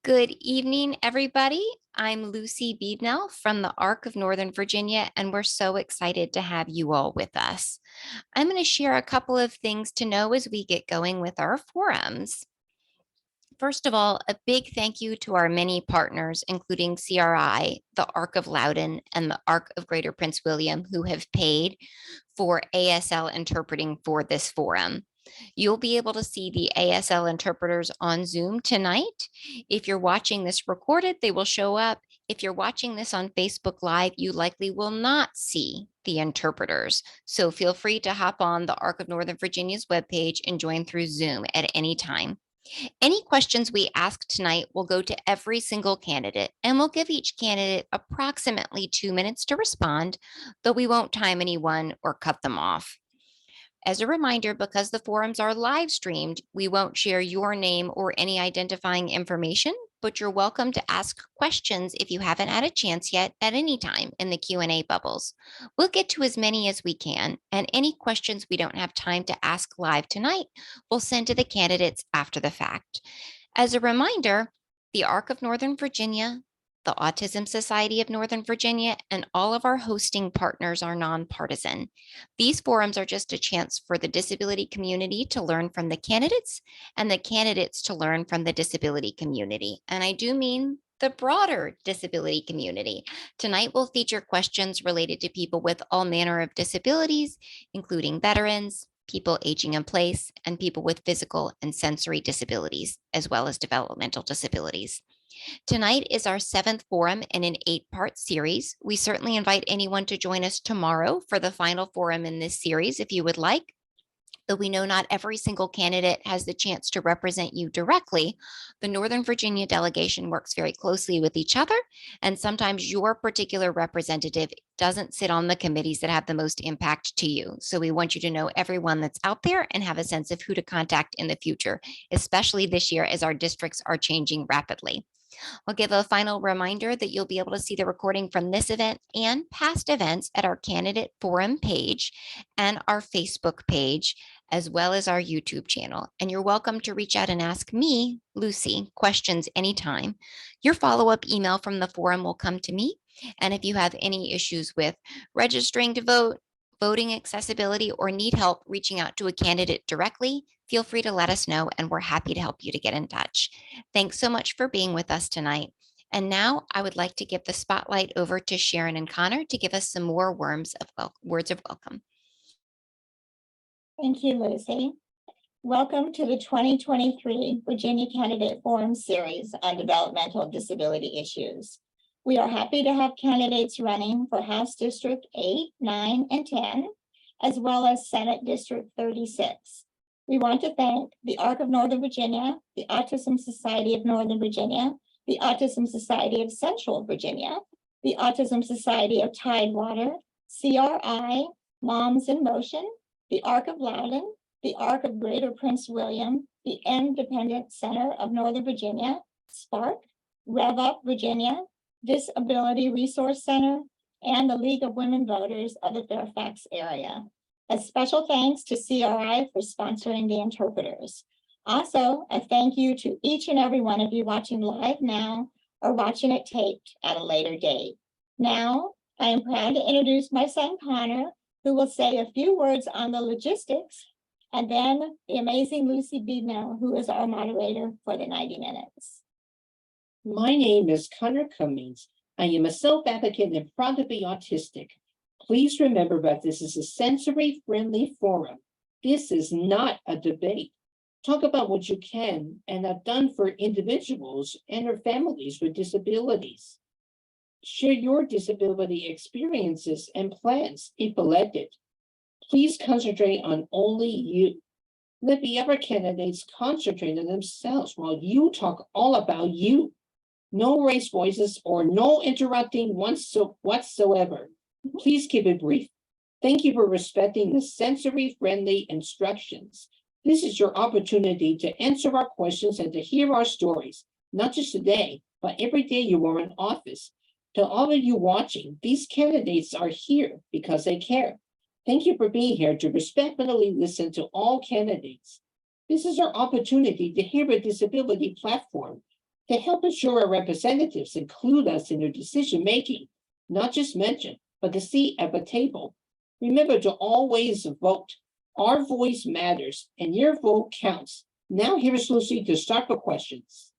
Good evening, everybody. I'm Lucy Beednell from the ARC of Northern Virginia, and we're so excited to have you all with us. I'm going to share a couple of things to know as we get going with our forums. First of all, a big thank you to our many partners, including CRI, the ARC of Loudoun, and the ARC of Greater Prince William, who have paid for ASL interpreting for this forum. You'll be able to see the ASL interpreters on Zoom tonight. If you're watching this recorded, they will show up. If you're watching this on Facebook Live, you likely will not see the interpreters. So feel free to hop on the ARC of Northern Virginia's webpage and join through Zoom at any time. Any questions we ask tonight will go to every single candidate, and we'll give each candidate approximately 2 minutes to respond, though we won't time anyone or cut them off. As a reminder, because the forums are live streamed, we won't share your name or any identifying information, but you're welcome to ask questions if you haven't had a chance yet at any time in the Q&A bubbles. We'll get to as many as we can, and any questions we don't have time to ask live tonight, we'll send to the candidates after the fact. As a reminder, the ARC of Northern Virginia, the Autism Society of Northern Virginia, and all of our hosting partners are nonpartisan. These forums are just a chance for the disability community to learn from the candidates and the candidates to learn from the disability community. And I do mean the broader disability community. Tonight will feature questions related to people with all manner of disabilities, including veterans, people aging in place, and people with physical and sensory disabilities, as well as developmental disabilities. Tonight is our 7th forum in an 8-part series. We certainly invite anyone to join us tomorrow for the final forum in this series if you would like. Though we know not every single candidate has the chance to represent you directly, the Northern Virginia delegation works very closely with each other, and sometimes your particular representative doesn't sit on the committees that have the most impact to you. So we want you to know everyone that's out there and have a sense of who to contact in the future, especially this year as our districts are changing rapidly. I'll give a final reminder that you'll be able to see the recording from this event and past events at our candidate forum page and our Facebook page, as well as our YouTube channel. And you're welcome to reach out and ask me, Lucy, questions anytime. Your follow-up email from the forum will come to me. And if you have any issues with registering to vote, voting accessibility, or need help reaching out to a candidate directly, feel free to let us know, and we're happy to help you to get in touch. Thanks so much for being with us tonight. And now I would like to give the spotlight over to Sharon and Connor to give us some more words of welcome. Thank you, Lucy. Welcome to the 2023 Virginia Candidate Forum Series on developmental disability issues. We are happy to have candidates running for House District 8, 9, and 10, as well as Senate District 36. We want to thank the ARC of Northern Virginia, the Autism Society of Northern Virginia, the Autism Society of Central Virginia, the Autism Society of Tidewater, CRI, Moms in Motion, the ARC of Loudoun, the ARC of Greater Prince William, the Independent Center of Northern Virginia, SPARC, Rev Up Virginia, Disability Resource Center, and the League of Women Voters of the Fairfax area. A special thanks to CRI for sponsoring the interpreters. Also, a thank you to each and every one of you watching live now or watching it taped at a later date. Now, I am proud to introduce my son, Connor, who will say a few words on the logistics, and then the amazing Lucy Beednell, who is our moderator for the 90 minutes. My name is Connor Cummings. I am a self-advocate and proud to be autistic. Please remember that this is a sensory-friendly forum. This is not a debate. Talk about what you can and have done for individuals and their families with disabilities. Share your disability experiences and plans if elected. Please concentrate on only you. Let the other candidates concentrate on themselves while you talk all about you. No raised voices or no interrupting whatsoever. Please keep it brief. Thank you for respecting the sensory-friendly instructions. This is your opportunity to answer our questions and to hear our stories, not just today, but every day you are in office. To all of you watching, these candidates are here because they care. Thank you for being here to respectfully listen to all candidates. This is our opportunity to hear a disability platform To help ensure our representatives include us in their decision-making, not just mention, but to seat at the table. Remember to always vote. Our voice matters and your vote counts. Now here's Lucy to start the questions.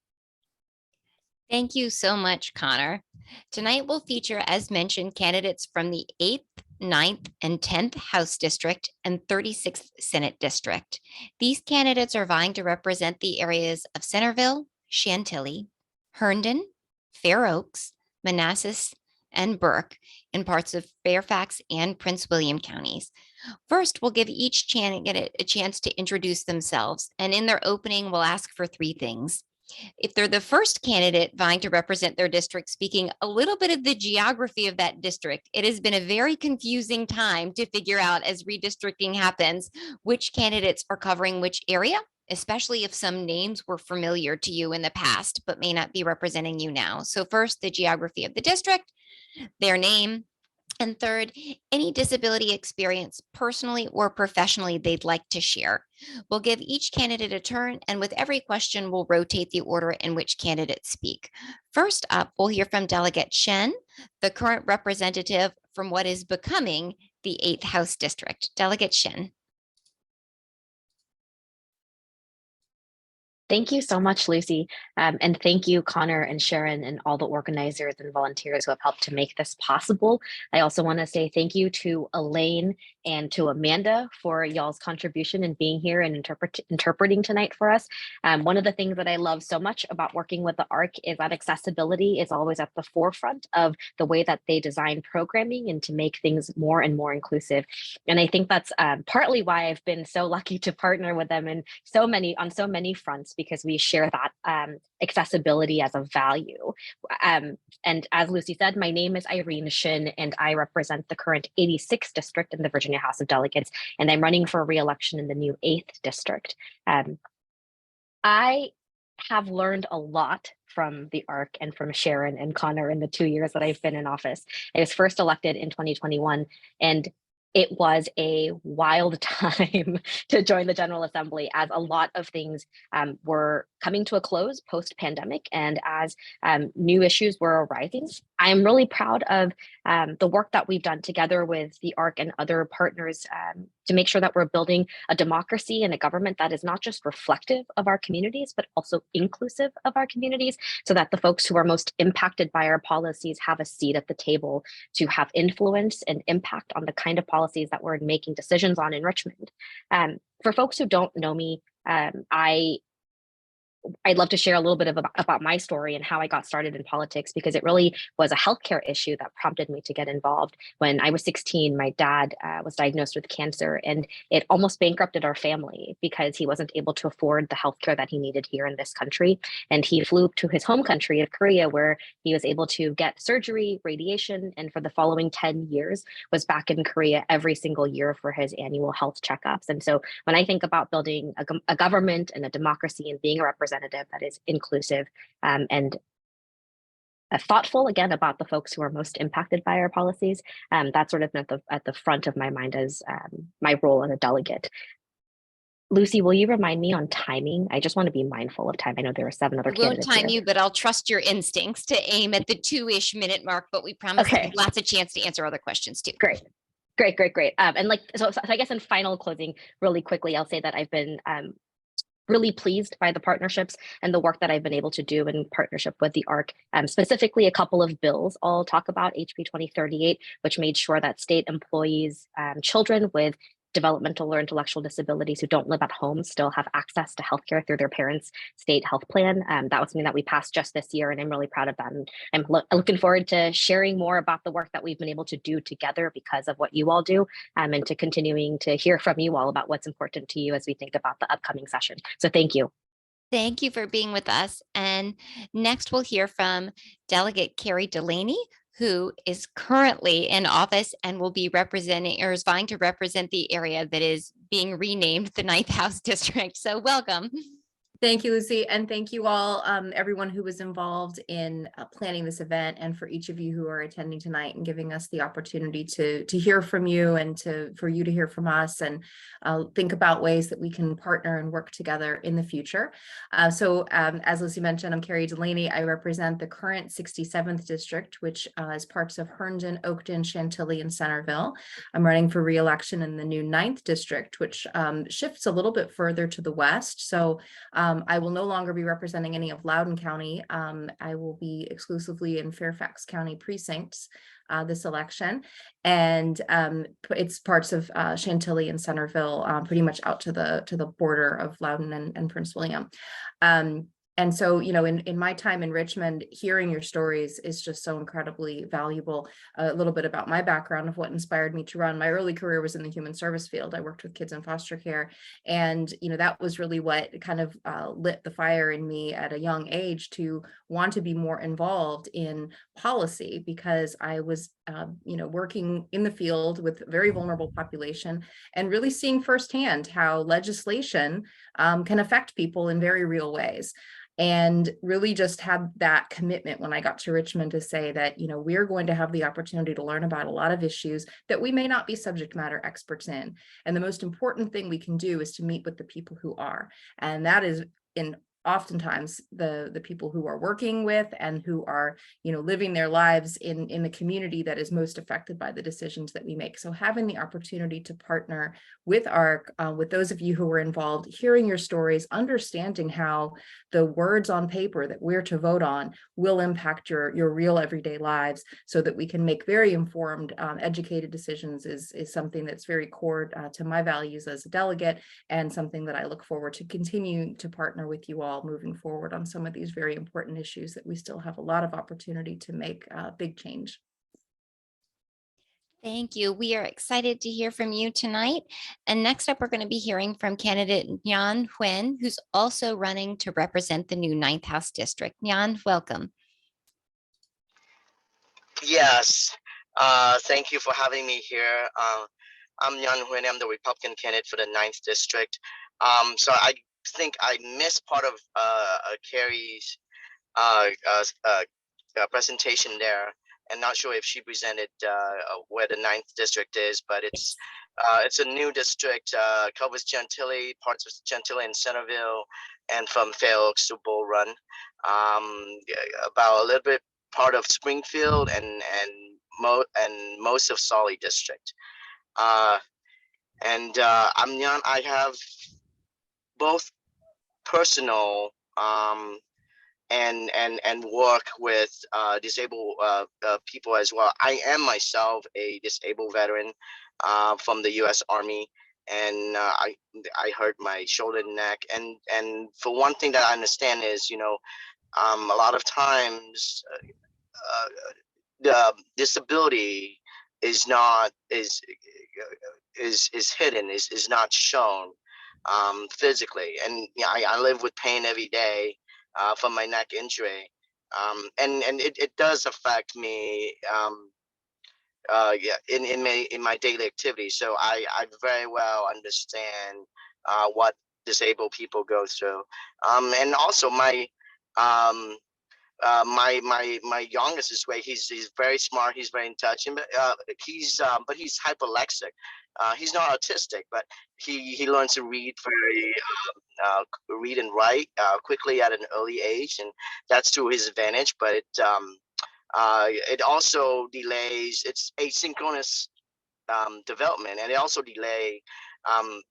Thank you so much, Connor. Tonight will feature, as mentioned, candidates from the 8th, 9th, and 10th House District and 36th Senate District. These candidates are vying to represent the areas of Centerville, Chantilly, Herndon, Fair Oaks, Manassas, and Burke in parts of Fairfax and Prince William counties. First, we'll give each candidate a chance to introduce themselves, and in their opening, we'll ask for three things. If they're the first candidate vying to represent their district, speaking a little bit of the geography of that district, it has been a very confusing time to figure out as redistricting happens, which candidates are covering which area, especially if some names were familiar to you in the past, but may not be representing you now. So first, the geography of the district, their name, and third, any disability experience personally or professionally they'd like to share. We'll give each candidate a turn, and with every question, we'll rotate the order in which candidates speak. First up, we'll hear from Delegate Shen, the current representative from what is becoming the 8th House District. Delegate Shen. Thank you so much, Lucy. And thank you, Connor and Sharon and all the organizers and volunteers who have helped to make this possible. I also want to say thank you to Elaine and to Amanda for y'all's contribution and being here and interpreting tonight for us. One of the things that I love so much about working with the ARC is that accessibility is always at the forefront of the way that they design programming and to make things more and more inclusive. And I think that's partly why I've been so lucky to partner with them on so many fronts, because we share that accessibility as a value. And as Lucy said, my name is Irene Shin, and I represent the current 86th district in the Virginia House of Delegates, and I'm running for re-election in the new 8th district. I have learned a lot from the ARC and from Sharon and Connor in the 2 years that I've been in office. I was first elected in 2021, and it was a wild time to join the General Assembly, as a lot of things were coming to a close post-pandemic, and as new issues were arising. I'm really proud of the work that we've done together with the ARC and other partners to make sure that we're building a democracy and a government that is not just reflective of our communities, but also inclusive of our communities, so that the folks who are most impacted by our policies have a seat at the table to have influence and impact on the kind of policies that we're making decisions on in Richmond. For folks who don't know me, I'd love to share a little bit about my story and how I got started in politics, because it really was a healthcare issue that prompted me to get involved. When I was 16, my dad was diagnosed with cancer, and it almost bankrupted our family because he wasn't able to afford the healthcare that he needed here in this country. And he flew to his home country of Korea, where he was able to get surgery, radiation, and for the following 10 years was back in Korea every single year for his annual health checkups. And so when I think about building a government and a democracy and being a representative that is inclusive and thoughtful, again, about the folks who are most impacted by our policies, that's sort of at the front of my mind as my role as a delegate. Lucy, will you remind me on timing? I just want to be mindful of time. I know there are 7 other candidates. I won't time here. you, but I'll trust your instincts to aim at the 2-ish minute mark, but we promise to give lots of chance to answer other questions too. Great. And so I guess in final closing, really quickly, I'll say that I've been really pleased by the partnerships and the work that I've been able to do in partnership with the ARC, specifically a couple of bills I'll talk about. HB 2038, which made sure that state employees, children with developmental or intellectual disabilities who don't live at home still have access to healthcare through their parents' state health plan. That was something that we passed just this year, and I'm really proud of that. And I'm looking forward to sharing more about the work that we've been able to do together because of what you all do, and to continuing to hear from you all about what's important to you as we think about the upcoming session. So thank you. Thank you for being with us. And next we'll hear from Delegate Carrie Delaney, who is currently in office and will be representing or is vying to represent the area that is being renamed the 9th House District. So welcome. Thank you, Lucy, and thank you all, everyone who was involved in planning this event, and for each of you who are attending tonight and giving us the opportunity to hear from you and for you to hear from us, and think about ways that we can partner and work together in the future. So as Lucy mentioned, I'm Carrie Delaney. I represent the current 67th district, which is parts of Herndon, Oakton, Chantilly, and Centerville. I'm running for re-election in the new 9th district, which shifts a little bit further to the west. So I will no longer be representing any of Loudoun County. I will be exclusively in Fairfax County precincts this election, and it's parts of Chantilly and Centerville, pretty much out to the border of Loudoun and Prince William. And so, you know, in my time in Richmond, hearing your stories is just so incredibly valuable. A little bit about my background of what inspired me to run. My early career was in the human service field. I worked with kids in foster care. And, you know, that was really what kind of lit the fire in me at a young age to want to be more involved in policy, because I was, you know, working in the field with a very vulnerable population and really seeing firsthand how legislation can affect people in very real ways. And really just had that commitment when I got to Richmond to say that, you know, we're going to have the opportunity to learn about a lot of issues that we may not be subject matter experts in. And the most important thing we can do is to meet with the people who are. And that is oftentimes the people who are working with and who are, you know, living their lives in the community that is most affected by the decisions that we make. So having the opportunity to partner with ARC, with those of you who were involved, hearing your stories, understanding how the words on paper that we're to vote on will impact your real everyday lives, so that we can make very informed, educated decisions is something that's very core to my values as a delegate, and something that I look forward to continue to partner with you all moving forward on some of these very important issues that we still have a lot of opportunity to make big change. Thank you. We are excited to hear from you tonight. And next up, we're going to be hearing from candidate Nhan Huynh, who's also running to represent the new 9th House District. Nhan, welcome. Yes, thank you for having me here. I'm Nhan Huynh. I'm the Republican candidate for the 9th District. So I think I missed part of Carrie's presentation there, and not sure if she presented where the 9th District is, but it's a new district, covers Chantilly, parts of Chantilly and Centerville, and from Fair Oaks to Bull Run, about a little bit part of Springfield and most of Sully District. I'm Nhan. I have both personal and work with disabled people as well. I am myself a disabled veteran from the U.S. Army, and I hurt my shoulder and neck. And for one thing that I understand is, you know, a lot of times the disability is not is hidden, is not shown physically, and yeah, I live with pain every day from my neck injury, and it does affect me yeah, in my daily activities. So I very well understand what disabled people go through, and also my my youngest is great. He's very smart. He's very in touch, and but he's hyperlexic. He's not autistic, but he learns to read read and write quickly at an early age, and that's to his advantage. But it also delays. It's asynchronous development, and it also delay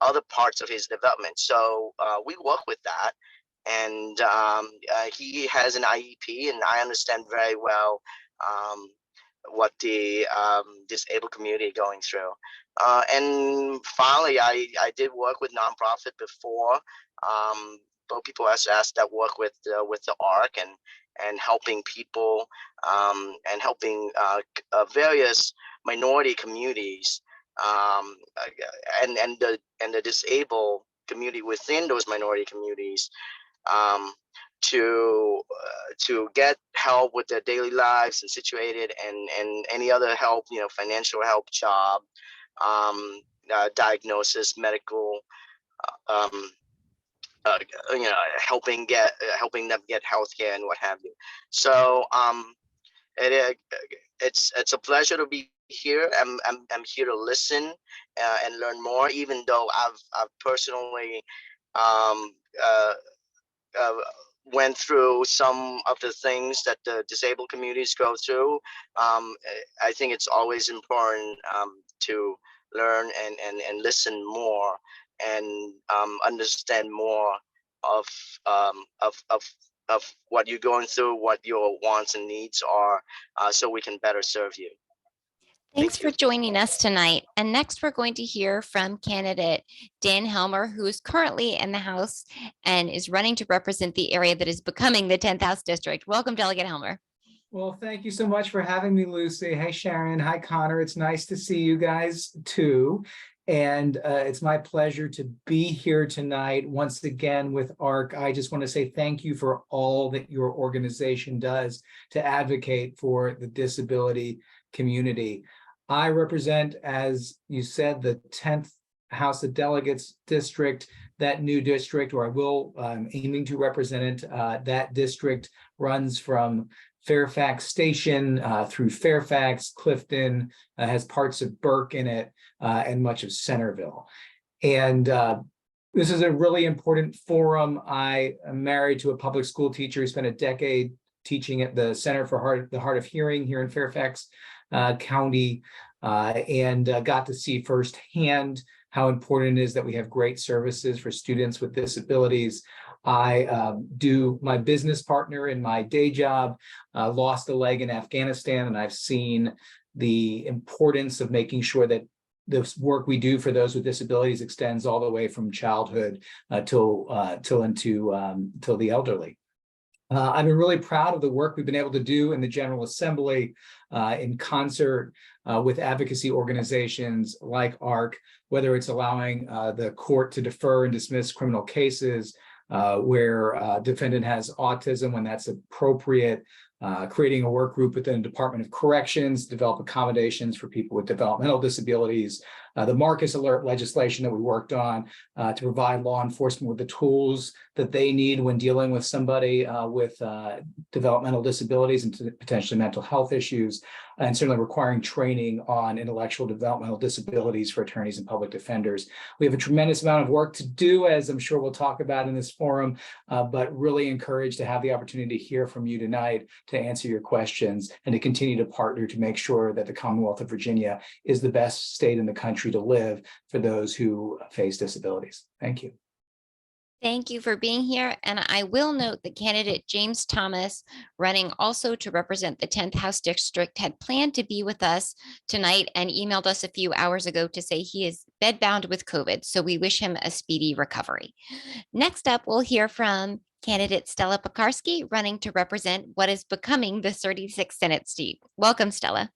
other parts of his development. So we work with that. And he has an IEP, and I understand very well what the disabled community are going through. And finally, I did work with nonprofit before, both people as that work with the ARC and helping people and helping various minority communities and the disabled community within those minority communities, to get help with their daily lives and situated, and any other help, you know, financial help, job, diagnosis, medical, helping them get healthcare and what have you. So it, it's a pleasure to be here. I'm here to listen and learn more, even though I've personally um, uh, uh, went through some of the things that the disabled communities go through. I think it's always important to learn and listen more and understand more of of what you're going through, what your wants and needs are, so we can better serve you. Thanks Thank for you. joining us tonight. And next, we're going to hear from candidate Dan Helmer, who is currently in the House and is running to represent the area that is becoming the 10th House District. Welcome, Delegate Helmer. Well, thank you so much for having me, Lucy. Hey, Sharon. Hi, Connor. It's nice to see you guys too. And it's my pleasure to be here tonight once again with ARC. I just want to say thank you for all that your organization does to advocate for the disability community. I represent, as you said, the 10th House of Delegates district, that new district, or I will, aiming to represent it. That district runs from Fairfax Station through Fairfax, Clifton, has parts of Burke in it, and much of Centerville. And this is a really important forum. I am married to a public school teacher who spent a decade teaching at the Center for the Hard of Hearing here in Fairfax County, and got to see firsthand how important it is that we have great services for students with disabilities. I do my business partner in my day job, lost a leg in Afghanistan, and I've seen the importance of making sure that this work we do for those with disabilities extends all the way from childhood till the elderly. I've been really proud of the work we've been able to do in the General Assembly in concert with advocacy organizations like ARC, whether it's allowing the court to defer and dismiss criminal cases where a defendant has autism when that's appropriate, creating a work group within the Department of Corrections, develop accommodations for people with developmental disabilities, the Marcus Alert legislation that we worked on to provide law enforcement with the tools that they need when dealing with somebody with developmental disabilities and potentially mental health issues, and certainly requiring training on intellectual developmental disabilities for attorneys and public defenders. We have a tremendous amount of work to do, as I'm sure we'll talk about in this forum, but really encouraged to have the opportunity to hear from you tonight to answer your questions and to continue to partner to make sure that the Commonwealth of Virginia is the best state in the country to live for those who face disabilities. Thank you. Thank you for being here. And I will note that candidate James Thomas, running also to represent the 10th House District, had planned to be with us tonight and emailed us a few hours ago to say he is bedbound with COVID. So we wish him a speedy recovery. Next up, we'll hear from candidate Stella Pekarsky, running to represent what is becoming the 36th Senate seat. Welcome, Stella.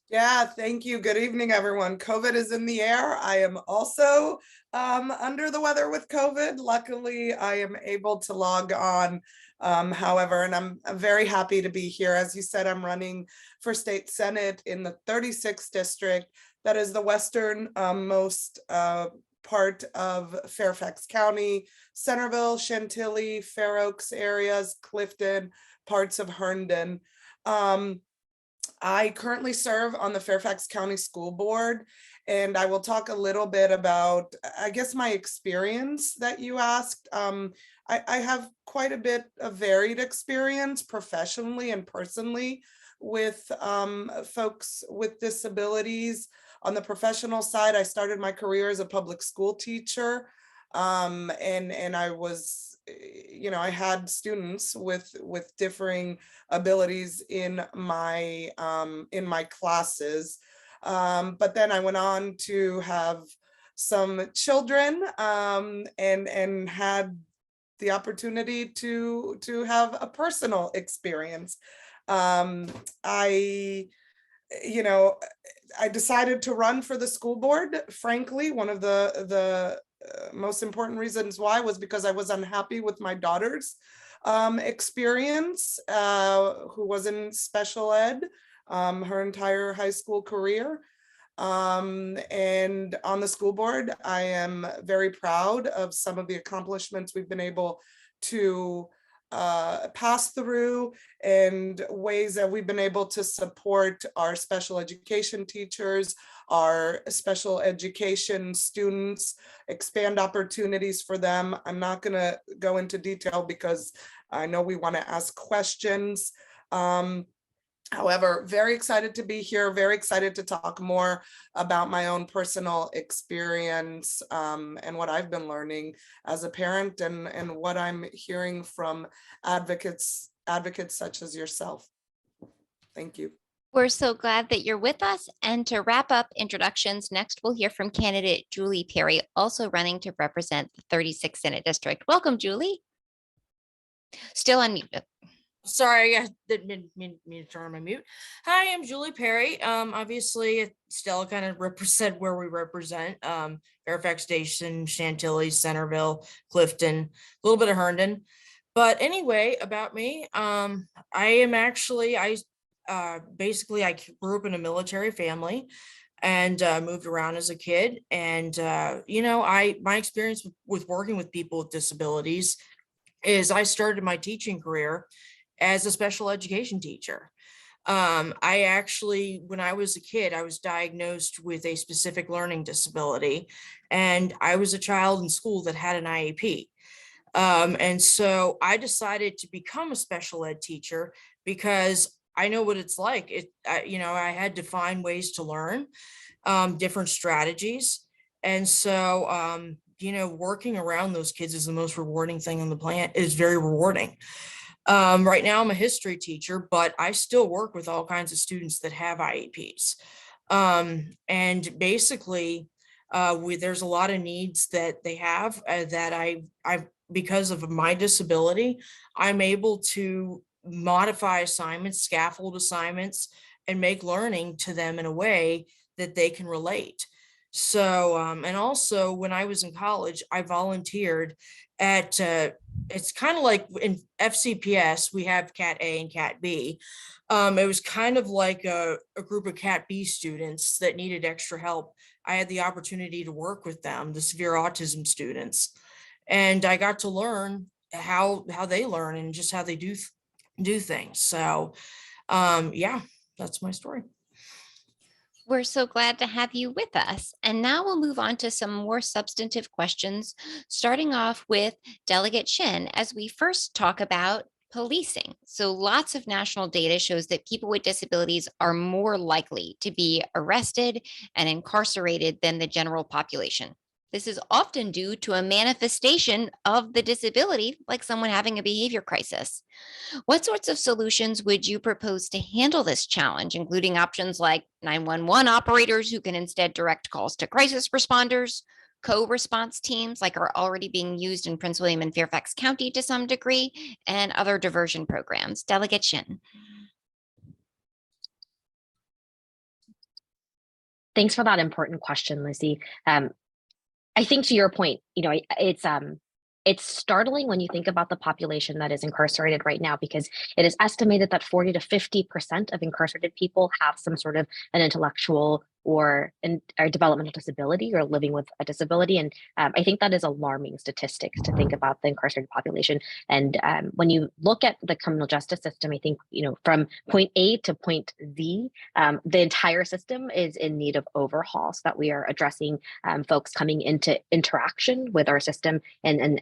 Yeah, thank you. Good evening, everyone. COVID is in the air. I am also under the weather with COVID. Luckily, I am able to log on, however, and I'm very happy to be here. As you said, I'm running for state senate in the 36th district. That is the western most part of Fairfax County, Centerville, Chantilly, Fair Oaks areas, Clifton, parts of Herndon. I currently serve on the Fairfax County School Board, and I will talk a little bit about, I guess, my experience that you asked. I have quite a bit of varied experience professionally and personally with folks with disabilities. On the professional side, I started my career as a public school teacher, and I was, I had students with differing abilities in my classes, but then I went on to have some children, and had the opportunity to have a personal experience. I decided to run for the school board. Frankly, one of the most important reasons why was because I was unhappy with my daughter's experience, who was in special ed her entire high school career. And on the school board, I am very proud of some of the accomplishments we've been able to pass through, and ways that we've been able to support our special education teachers, our special education students, expand opportunities for them. I'm not going to go into detail because I know we want to ask questions. However, very excited to be here, very excited to talk more about my own personal experience, and what I've been learning as a parent, and what I'm hearing from advocates such as yourself. Thank you. We're so glad that you're with us. And to wrap up introductions, next we'll hear from candidate Julie Perry, also running to represent the 36th Senate District. Welcome, Julie. Still unmuted. Sorry, I didn't mean to turn on my mute. Hi, I'm Julie Perry. Obviously, still kind of represent where we represent. Fairfax Station, Chantilly, Centerville, Clifton, a little bit of Herndon. But anyway, about me, I am actually, basically, I grew up in a military family and moved around as a kid. And, my experience with working with people with disabilities is I started my teaching career as a special education teacher. I actually, when I was a kid, I was diagnosed with a specific learning disability, and I was a child in school that had an IEP. And so I decided to become a special ed teacher because I know what it's like. I had to find ways to learn different strategies. And so, working around those kids is the most rewarding thing on the planet. Is very rewarding. Right now I'm a history teacher, but I still work with all kinds of students that have IEPs. And basically, there's a lot of needs that they have that I, because of my disability, I'm able to modify assignments, scaffold assignments, and make learning to them in a way that they can relate. So, and also when I was in college, I volunteered at, it's kind of like in FCPS, we have Cat A and Cat B. It was kind of like a group of Cat B students that needed extra help. I had the opportunity to work with them, the severe autism students, and I got to learn how they learn and just how they do things. So, yeah, that's my story. We're so glad to have you with us. And now we'll move on to some more substantive questions, starting off with Delegate Shin as we first talk about policing. So lots of national data shows that people with disabilities are more likely to be arrested and incarcerated than the general population. This is often due to a manifestation of the disability, like someone having a behavior crisis. What sorts of solutions would you propose to handle this challenge, including options like 911 operators who can instead direct calls to crisis responders, co-response teams like are already being used in Prince William and Fairfax County to some degree, and other diversion programs? Delegate Shin. Thanks for that important question, Lucy. I think to your point, it's startling when you think about the population that is incarcerated right now, because it is estimated that 40 to 50% of incarcerated people have some sort of an intellectual or developmental disability or living with a disability. And I think that is alarming statistics to think about the incarcerated population. And when you look at the criminal justice system, I think, from point A to point Z, the entire system is in need of overhaul, so that we are addressing folks coming into interaction with our system in an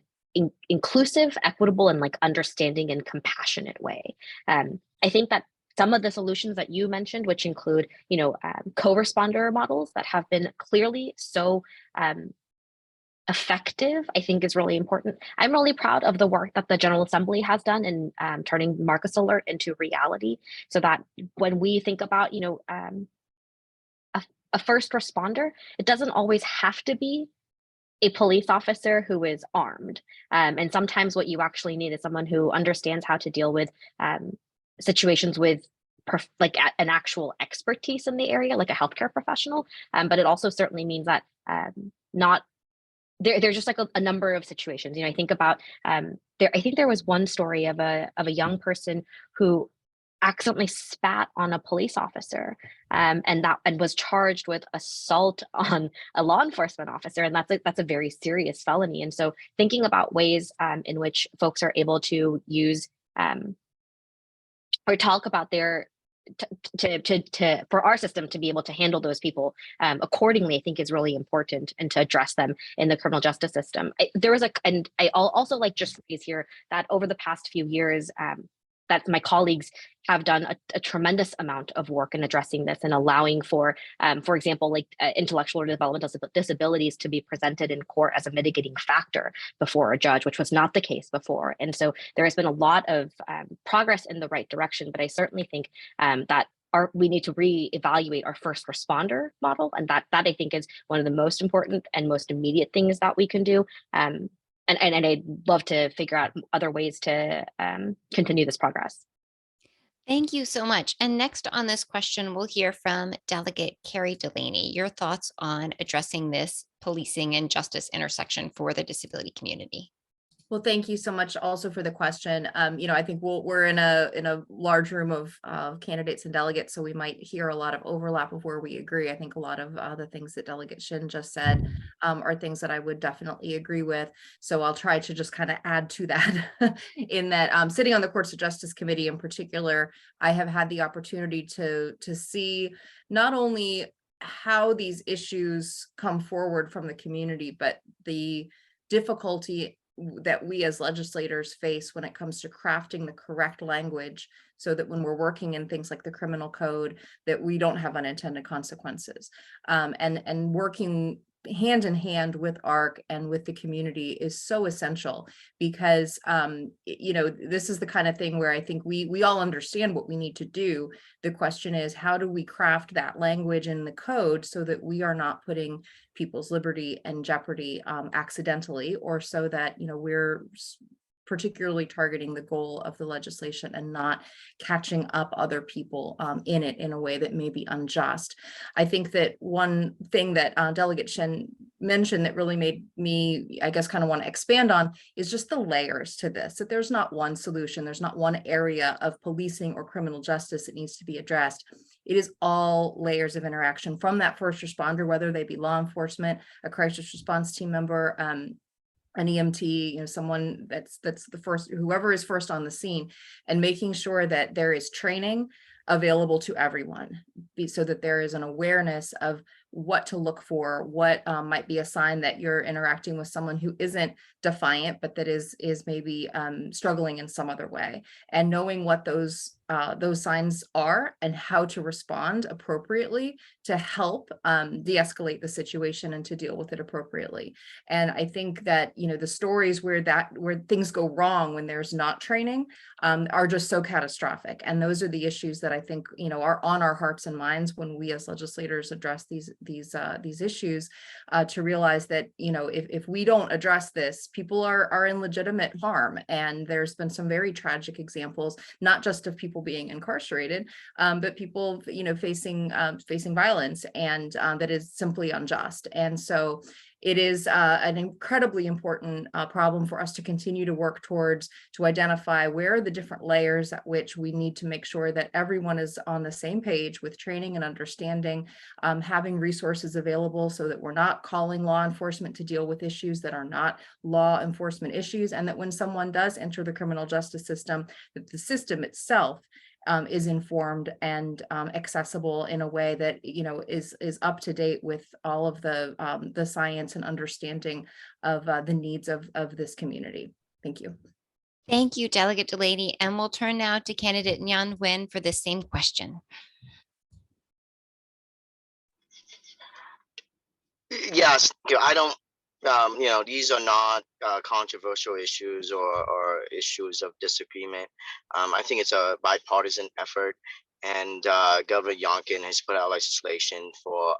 inclusive, equitable, and understanding and compassionate way. I think that some of the solutions that you mentioned, which include, co-responder models that have been clearly so effective, I think is really important. I'm really proud of the work that the General Assembly has done in turning Marcus Alert into reality, so that when we think about, a first responder, it doesn't always have to be a police officer who is armed. And sometimes what you actually need is someone who understands how to deal with situations with an actual expertise in the area, like a healthcare professional. But it also certainly means that there's just a number of situations. I think about I think there was one story of a young person who accidentally spat on a police officer, and was charged with assault on a law enforcement officer, and that's a very serious felony. And so thinking about ways in which folks are able to use or talk about their for our system to be able to handle those people accordingly, I think is really important, and to address them in the criminal justice system. And I'll also like just raise here that over the past few years, that my colleagues have done a tremendous amount of work in addressing this and allowing for example, like intellectual or developmental disabilities to be presented in court as a mitigating factor before a judge, which was not the case before. And so there has been a lot of progress in the right direction, but I certainly think that we need to reevaluate our first responder model, and that I think is one of the most important and most immediate things that we can do. And I'd love to figure out other ways to continue this progress. Thank you so much. And next on this question, we'll hear from Delegate Carrie Delaney. Your thoughts on addressing this policing and justice intersection for the disability community. Well, thank you so much also for the question. I think we're in a large room of candidates and delegates, so we might hear a lot of overlap of where we agree. I think a lot of the things that Delegate Shin just said are things that I would definitely agree with. So I'll try to just kind of add to that in that sitting on the Courts of Justice Committee in particular, I have had the opportunity to see not only how these issues come forward from the community, but the difficulty that we as legislators face when it comes to crafting the correct language so that when we're working in things like the criminal code, that we don't have unintended consequences. And working hand in hand with ARC and with the community is so essential, because this is the kind of thing where I think we all understand what we need to do. The question is, how do we craft that language in the code so that we are not putting people's liberty in jeopardy accidentally, or so that we're particularly targeting the goal of the legislation and not catching up other people in it in a way that may be unjust. I think that one thing that Delegate Shin mentioned that really made me, I guess, kind of want to expand on is just the layers to this, that there's not one solution, there's not one area of policing or criminal justice that needs to be addressed. It is all layers of interaction, from that first responder, whether they be law enforcement, a crisis response team member, an EMT, someone that's the first, whoever is first on the scene, and making sure that there is training available to everyone, so that there is an awareness of what to look for, what might be a sign that you're interacting with someone who isn't defiant, but that is maybe struggling in some other way, and knowing what those signs are and how to respond appropriately to help de-escalate the situation and to deal with it appropriately. And I think that the stories where things go wrong when there's not training are just so catastrophic, and those are the issues that I think are on our hearts and minds when we as legislators address these issues, to realize that if we don't address this, people are in legitimate harm. And there's been some very tragic examples, not just of people being incarcerated, but people facing violence, and that is simply unjust. And so it is an incredibly important problem for us to continue to work towards, to identify where are the different layers at which we need to make sure that everyone is on the same page with training and understanding, having resources available so that we're not calling law enforcement to deal with issues that are not law enforcement issues, and that when someone does enter the criminal justice system, that the system itself is informed and accessible in a way that is up to date with all of the science and understanding of the needs of this community. Thank you. Thank you, Delegate Delaney. And we'll turn now to candidate Nhan Nguyen for the same question. Yes, I don't. These are not controversial issues or issues of disagreement. I think it's a bipartisan effort, and Governor Youngkin has put out legislation for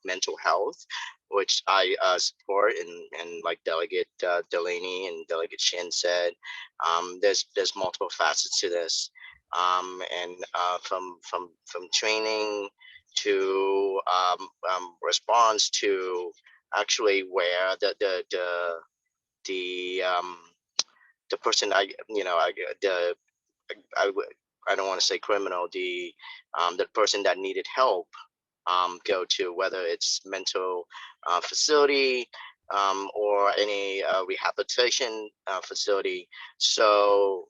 mental health, which I support. And like Delegate Delaney and Delegate Shin said, there's multiple facets to this, and from training to response to actually where the person I don't want to say criminal, the person that needed help go to, whether it's mental facility or any rehabilitation facility. So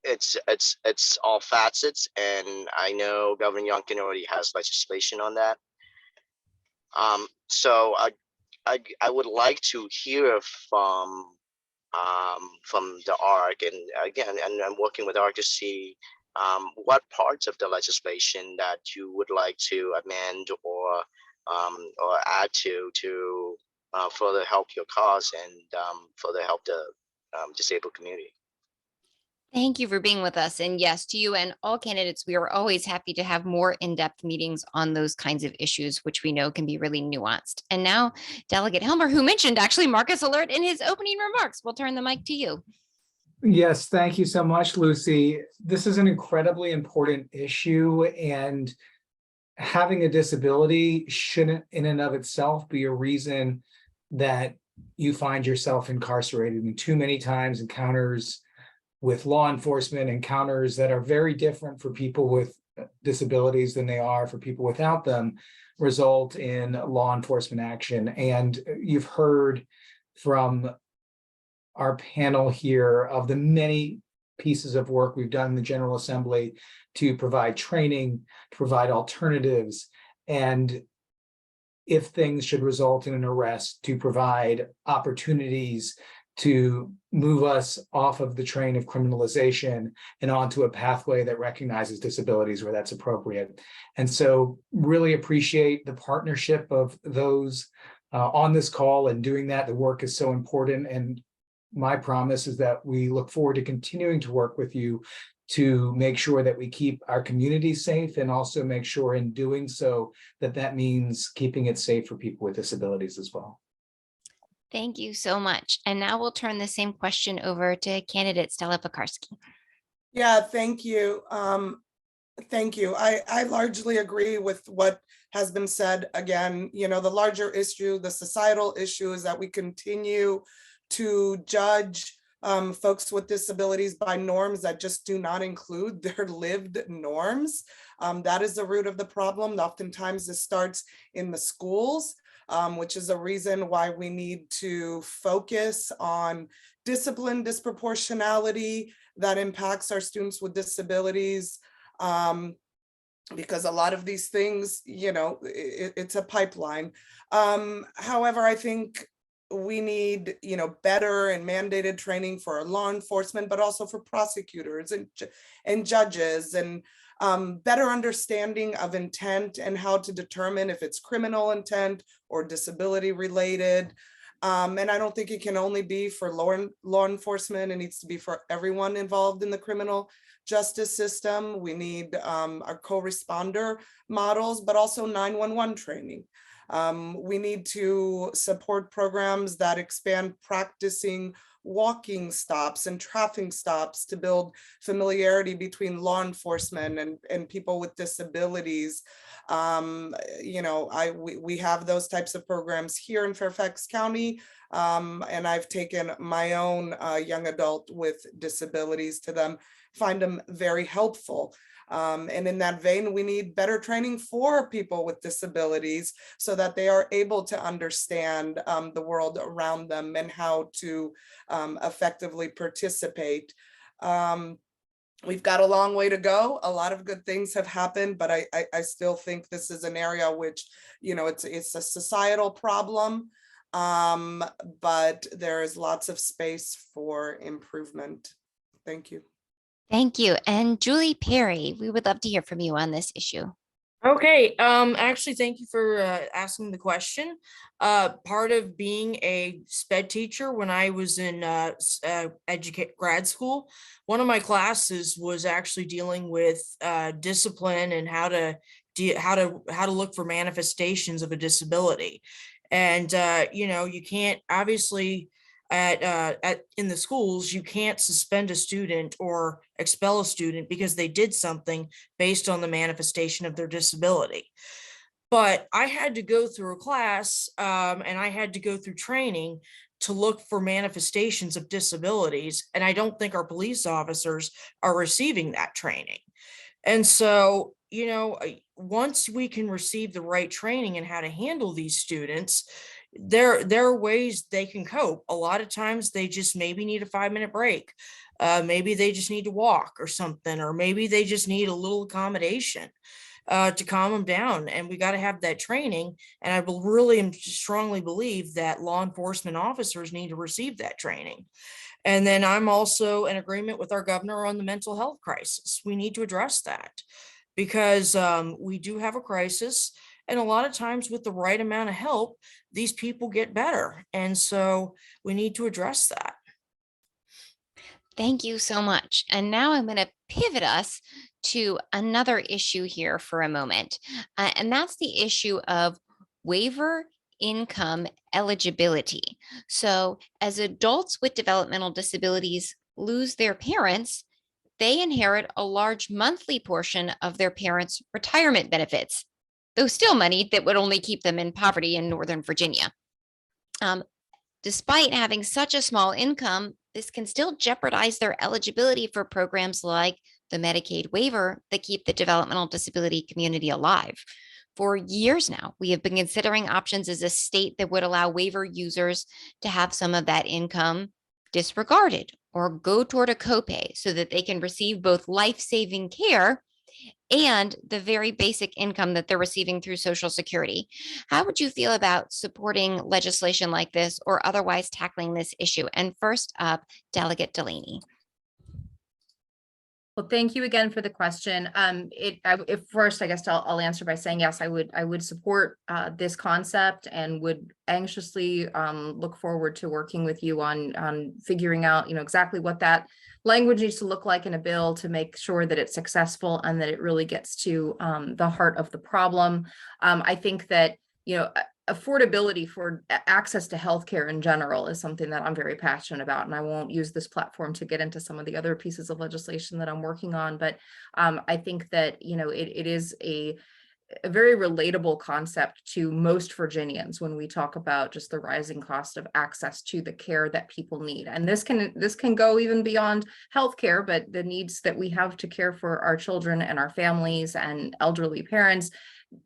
it's all facets, and I know Governor Youngkin already has legislation on that. So I would like to hear from the ARC, and again, and I'm working with ARC to see what parts of the legislation that you would like to amend or add to further help your cause and further help the disabled community. Thank you for being with us. And yes, to you and all candidates, we are always happy to have more in-depth meetings on those kinds of issues, which we know can be really nuanced. And now Delegate Helmer, who mentioned actually Marcus Alert in his opening remarks, we'll turn the mic to you. Yes, thank you so much, Lucy. This is an incredibly important issue, and having a disability shouldn't in and of itself be a reason that you find yourself incarcerated. And too many times encounters with law enforcement, encounters that are very different for people with disabilities than they are for people without them, result in law enforcement action. And you've heard from our panel here of the many pieces of work we've done in the General Assembly to provide training, provide alternatives, and if things should result in an arrest, to provide opportunities to move us off of the train of criminalization and onto a pathway that recognizes disabilities where that's appropriate. And so really appreciate the partnership of those on this call and doing that. The work is so important. And my promise is that we look forward to continuing to work with you to make sure that we keep our community safe, and also make sure in doing so that that means keeping it safe for people with disabilities as well. Thank you so much. And now we'll turn the same question over to candidate Stella Pekarsky. Yeah, thank you. Thank you. I largely agree with what has been said. Again, you know, the larger issue, the societal issue, is that we continue to judge folks with disabilities by norms that just do not include their lived norms. That is the root of the problem. Oftentimes this starts in the schools, which is a reason why we need to focus on discipline disproportionality that impacts our students with disabilities. Because a lot of these things, you know, it's a pipeline. However, I think we need, you know, better and mandated training for law enforcement, but also for prosecutors and judges, and better understanding of intent and how to determine if it's criminal intent or disability related. And I don't think it can only be for law enforcement. It needs to be for everyone involved in the criminal justice system. We need our co-responder models, but also 911 training. We need to support programs that expand practicing walking stops and traffic stops to build familiarity between law enforcement and people with disabilities. You know, we have those types of programs here in Fairfax County, and I've taken my own young adult with disabilities to them, find them very helpful. And in that vein, we need better training for people with disabilities so that they are able to understand the world around them and how to effectively participate. We've got a long way to go. A lot of good things have happened, but I still think this is an area which, you know, it's a societal problem, but there is lots of space for improvement. Thank you. Thank you. And Julie Perry, we would love to hear from you on this issue. Okay, actually, thank you for asking the question. Part of being a SPED teacher when I was in grad school, one of my classes was actually dealing with discipline and how to look for manifestations of a disability. And you know, you can't obviously in the schools, you can't suspend a student or expel a student because they did something based on the manifestation of their disability. But I had to go through a class and I had to go through training to look for manifestations of disabilities. And I don't think our police officers are receiving that training. And so, once we can receive the right training in how to handle these students, there are ways they can cope. A lot of times they just maybe need a 5-minute break. Maybe they just need to walk or something, or maybe they just need a little accommodation to calm them down. And we got to have that training. And I really strongly believe that law enforcement officers need to receive that training. And then I'm also in agreement with our governor on the mental health crisis. We need to address that because we do have a crisis. And a lot of times with the right amount of help, these people get better. And so we need to address that. Thank you so much. And now I'm going to pivot us to another issue here for a moment. And that's the issue of waiver income eligibility. So as adults with developmental disabilities lose their parents, they inherit a large monthly portion of their parents' retirement benefits, though still money that would only keep them in poverty in Northern Virginia. Despite having such a small income, this can still jeopardize their eligibility for programs like the Medicaid waiver that keep the developmental disability community alive. For years now, we have been considering options as a state that would allow waiver users to have some of that income disregarded or go toward a copay so that they can receive both life-saving care and the very basic income that they're receiving through Social Security. How would you feel about supporting legislation like this or otherwise tackling this issue? And first up, Delegate Delaney. Well, thank you again for the question. First, I guess I'll answer by saying yes, I would support this concept and would anxiously look forward to working with you on figuring out, exactly what that language needs to look like in a bill to make sure that it's successful and that it really gets to the heart of the problem. I think that, affordability for access to healthcare in general is something that I'm very passionate about, and I won't use this platform to get into some of the other pieces of legislation that I'm working on. But I think that, it is a very relatable concept to most Virginians when we talk about just the rising cost of access to the care that people need. And this can go even beyond healthcare, but the needs that we have to care for our children and our families and elderly parents.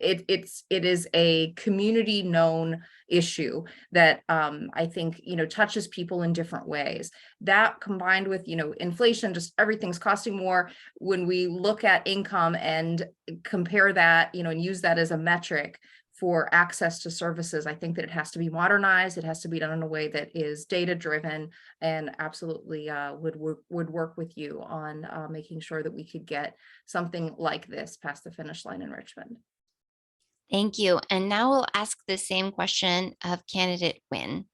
It is a community known issue that I think touches people in different ways. That combined with inflation, just everything's costing more. When we look at income and compare that and use that as a metric for access to services, I think that it has to be modernized. It has to be done in a way that is data driven, and absolutely would work with you on making sure that we could get something like this past the finish line in Richmond. Thank you. And now we'll ask the same question of candidate Nguyen.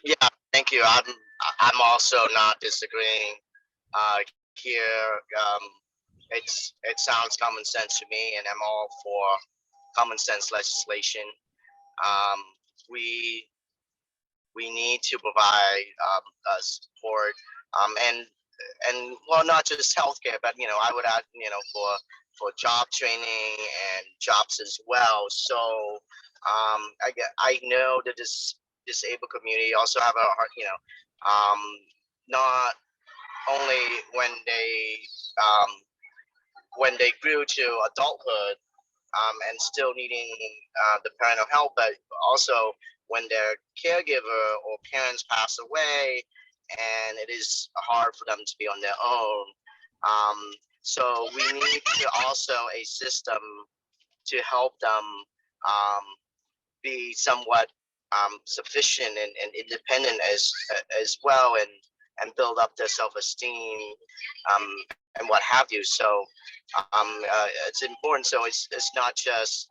Yeah, thank you. I'm also not disagreeing here. It sounds common sense to me, and I'm all for common sense legislation. We need to provide support and well, not just healthcare, but I would add for job training and jobs as well. So I know that this disabled community also have a hard, not only when they grew to adulthood and still needing the parental help, but also when their caregiver or parents pass away, and it is hard for them to be on their own. So we need to also a system to help them be somewhat sufficient and independent as well, and build up their self-esteem and what have you. So it's important. So it's not just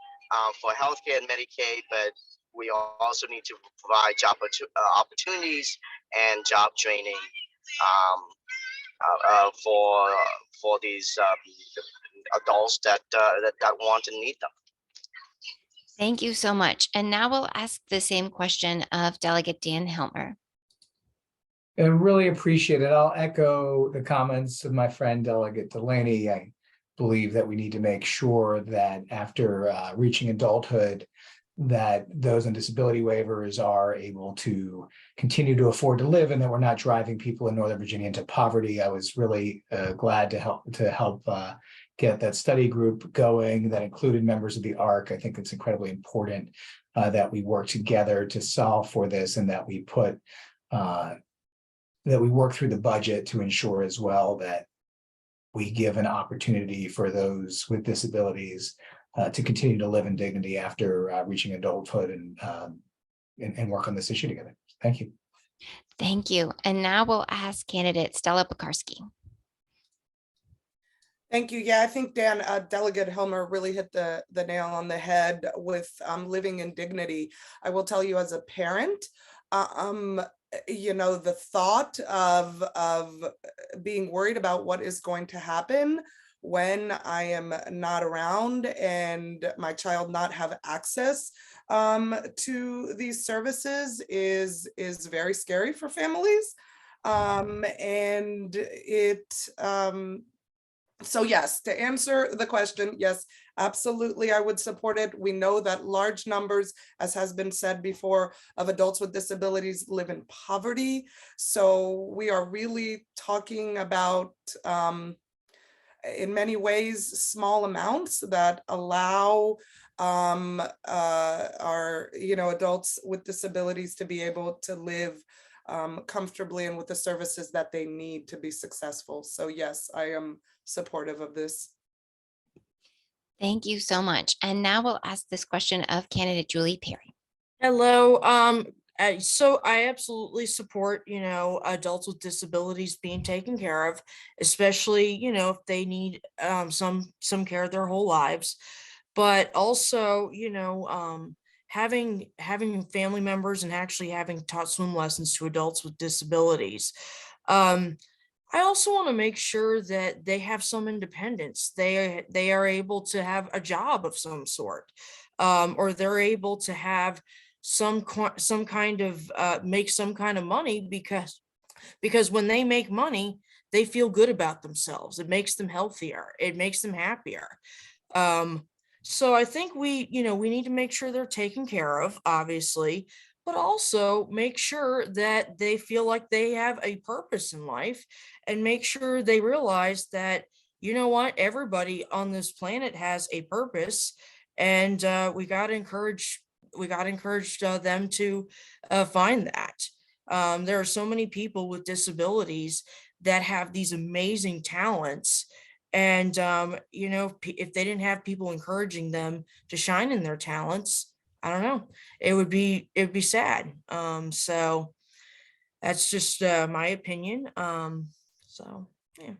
for healthcare and Medicaid, but we also need to provide job opportunities and job training for these adults that want and need them. Thank you so much. And now we'll ask the same question of Delegate Dan Helmer. I really appreciate it. I'll echo the comments of my friend Delegate Delaney. I believe that we need to make sure that after reaching adulthood, that those on disability waivers are able to continue to afford to live, and that we're not driving people in Northern Virginia into poverty. I was really glad to help get that study group going that included members of the ARC. I think it's incredibly important that we work together to solve for this, and that we work through the budget to ensure as well that we give an opportunity for those with disabilities to continue to live in dignity after reaching adulthood, and work on this issue together. Thank you. Thank you. And now we'll ask candidate Stella Pekarsky. Thank you. Yeah, I think Dan, Delegate Helmer really hit the nail on the head with living in dignity. I will tell you, as a parent, the thought of being worried about what is going to happen when I am not around and my child not have access to these services is very scary for families. So yes, to answer the question, yes, absolutely, I would support it. We know that large numbers, as has been said before, of adults with disabilities live in poverty. So we are really talking about, in many ways, small amounts that allow our adults with disabilities to be able to live comfortably and with the services that they need to be successful. So yes, I am supportive of this. Thank you so much. And now we'll ask this question of candidate Julie Perry. Hello. So I absolutely support, adults with disabilities being taken care of, especially, if they need some care their whole lives. But also, having family members and actually having taught swim lessons to adults with disabilities. I also want to make sure that they have some independence. They are able to have a job of some sort, or they're able to have some kind of make some kind of money, because when they make money, they feel good about themselves. It makes them healthier. It makes them happier. So I think we need to make sure they're taken care of, obviously, but also make sure that they feel like they have a purpose in life, and make sure they realize that, everybody on this planet has a purpose, and we got to encourage them to find that. There are so many people with disabilities that have these amazing talents. And, if they didn't have people encouraging them to shine in their talents, I don't know, it would be sad. So that's just my opinion. So, yeah.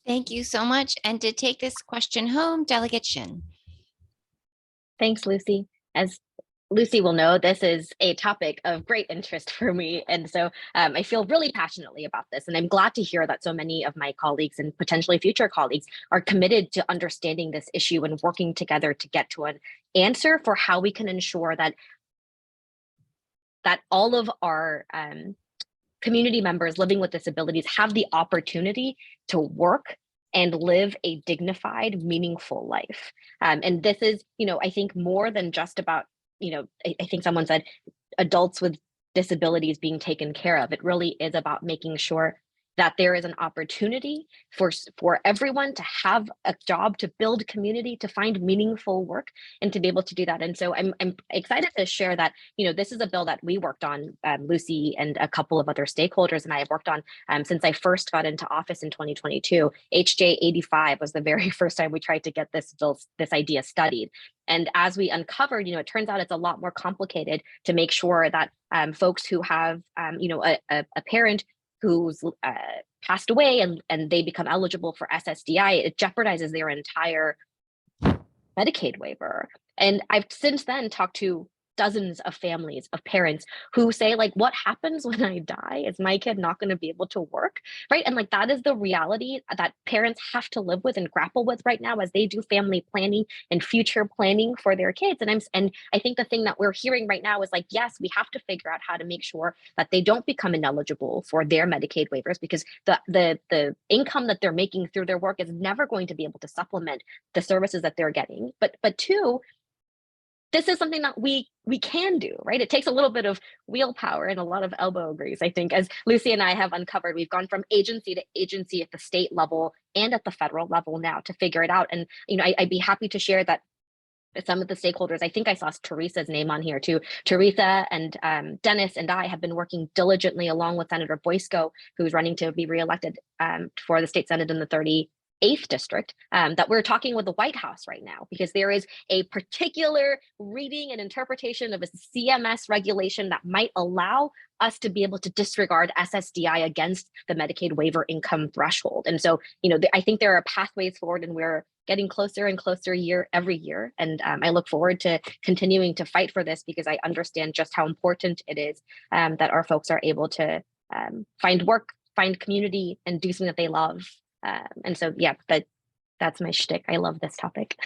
Thank you so much. And to take this question home, Delegate Shin. Thanks, Lucy. As Lucy will know, this is a topic of great interest for me. And so I feel really passionately about this. And I'm glad to hear that so many of my colleagues and potentially future colleagues are committed to understanding this issue and working together to get to an answer for how we can ensure that all of our community members living with disabilities have the opportunity to work and live a dignified, meaningful life. And this is, I think, more than just about, I think someone said adults with disabilities being taken care of. It really is about making sure that there is an opportunity for everyone to have a job, to build community, to find meaningful work, and to be able to do that. And so I'm excited to share that, this is a bill that we worked on, Lucy and a couple of other stakeholders and I have worked on since I first got into office in 2022. HJ 85 was the very first time we tried to get this idea studied. And as we uncovered, it turns out it's a lot more complicated to make sure that folks who have, a parent who's passed away and they become eligible for SSDI, it jeopardizes their entire Medicaid waiver. And I've since then talked to dozens of families, of parents who say, like, what happens when I die? Is my kid not going to be able to work? Right. And like, that is the reality that parents have to live with and grapple with right now as they do family planning and future planning for their kids. And I think the thing that we're hearing right now is like, yes, we have to figure out how to make sure that they don't become ineligible for their Medicaid waivers, because the income that they're making through their work is never going to be able to supplement the services that they're getting. But two, this is something that we can do, right? It takes a little bit of willpower and a lot of elbow grease, I think, as Lucy and I have uncovered. We've gone from agency to agency at the state level and at the federal level now to figure it out. And I'd be happy to share that some of the stakeholders, I think I saw Teresa's name on here too. Teresa and Dennis and I have been working diligently along with Senator Boysko, who's running to be reelected for the state Senate in the 38th district, that we're talking with the White House right now, because there is a particular reading and interpretation of a CMS regulation that might allow us to be able to disregard SSDI against the Medicaid waiver income threshold. And so, I think there are pathways forward, and we're getting closer and closer every year. And I look forward to continuing to fight for this, because I understand just how important it is that our folks are able to find work, find community, and do something that they love. And so, yeah, that's my shtick. I love this topic.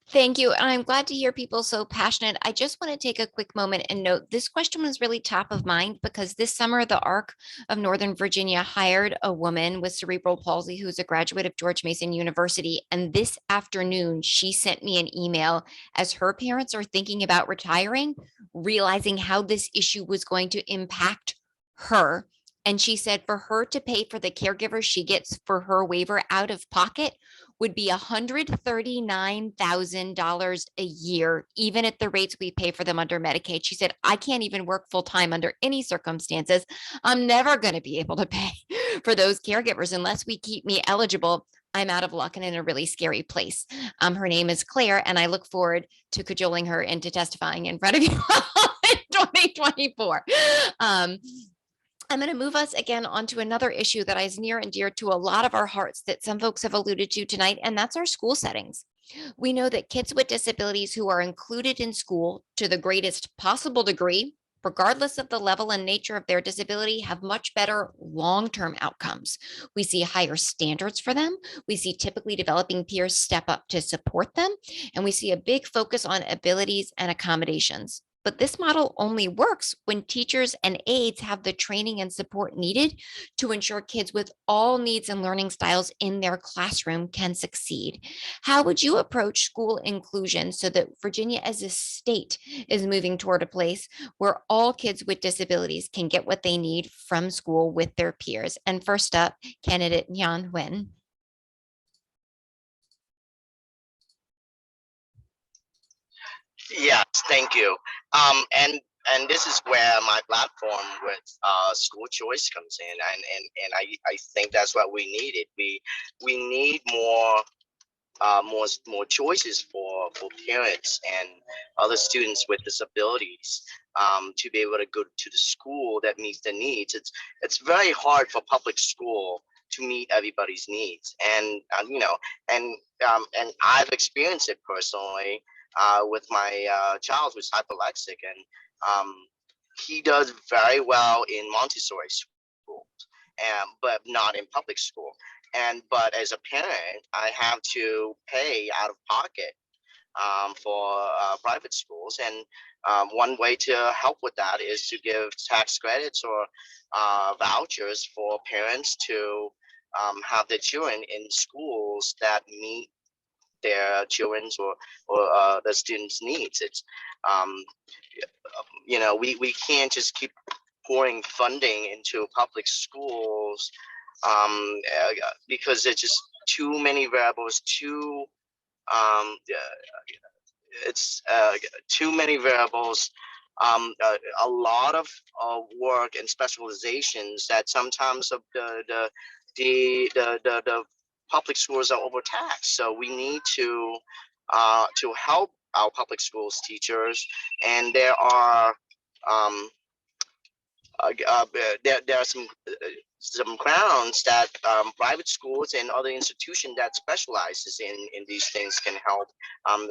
Thank you. And I'm glad to hear people so passionate. I just want to take a quick moment and note this question was really top of mind because this summer, the ARC of Northern Virginia hired a woman with cerebral palsy who's a graduate of George Mason University. And this afternoon, she sent me an email as her parents are thinking about retiring, realizing how this issue was going to impact her. And she said for her to pay for the caregiver she gets for her waiver out of pocket would be $139,000 a year, even at the rates we pay for them under Medicaid. She said, I can't even work full time under any circumstances. I'm never going to be able to pay for those caregivers unless we keep me eligible. I'm out of luck and in a really scary place. Her name is Claire, and I look forward to cajoling her into testifying in front of you in 2024. I'm going to move us again onto another issue that is near and dear to a lot of our hearts that some folks have alluded to tonight, and that's our school settings. We know that kids with disabilities who are included in school to the greatest possible degree, regardless of the level and nature of their disability, have much better long-term outcomes. We see higher standards for them. We see typically developing peers step up to support them, and we see a big focus on abilities and accommodations. But this model only works when teachers and aides have the training and support needed to ensure kids with all needs and learning styles in their classroom can succeed. How would you approach school inclusion so that Virginia as a state is moving toward a place where all kids with disabilities can get what they need from school with their peers? And first up, candidate Nhan Nguyen. Yes, thank you. And this is where my platform with school choice comes in, and I think that's what we needed. We need more choices for parents and other students with disabilities to be able to go to the school that meets their needs. It's very hard for public school to meet everybody's needs, and I've experienced it personally with my child who's hyperlexic, and he does very well in Montessori schools, but not in public school. But as a parent, I have to pay out of pocket for private schools, and one way to help with that is to give tax credits or vouchers for parents to have their children in schools that meet their children's or the students' needs. It's we can't just keep pouring funding into public schools because there's just too many variables, too many variables, a lot of work and specializations that sometimes the public schools are overtaxed. So we need to help our public schools teachers, and there are there are some grounds that private schools and other institutions that specializes in these things can help,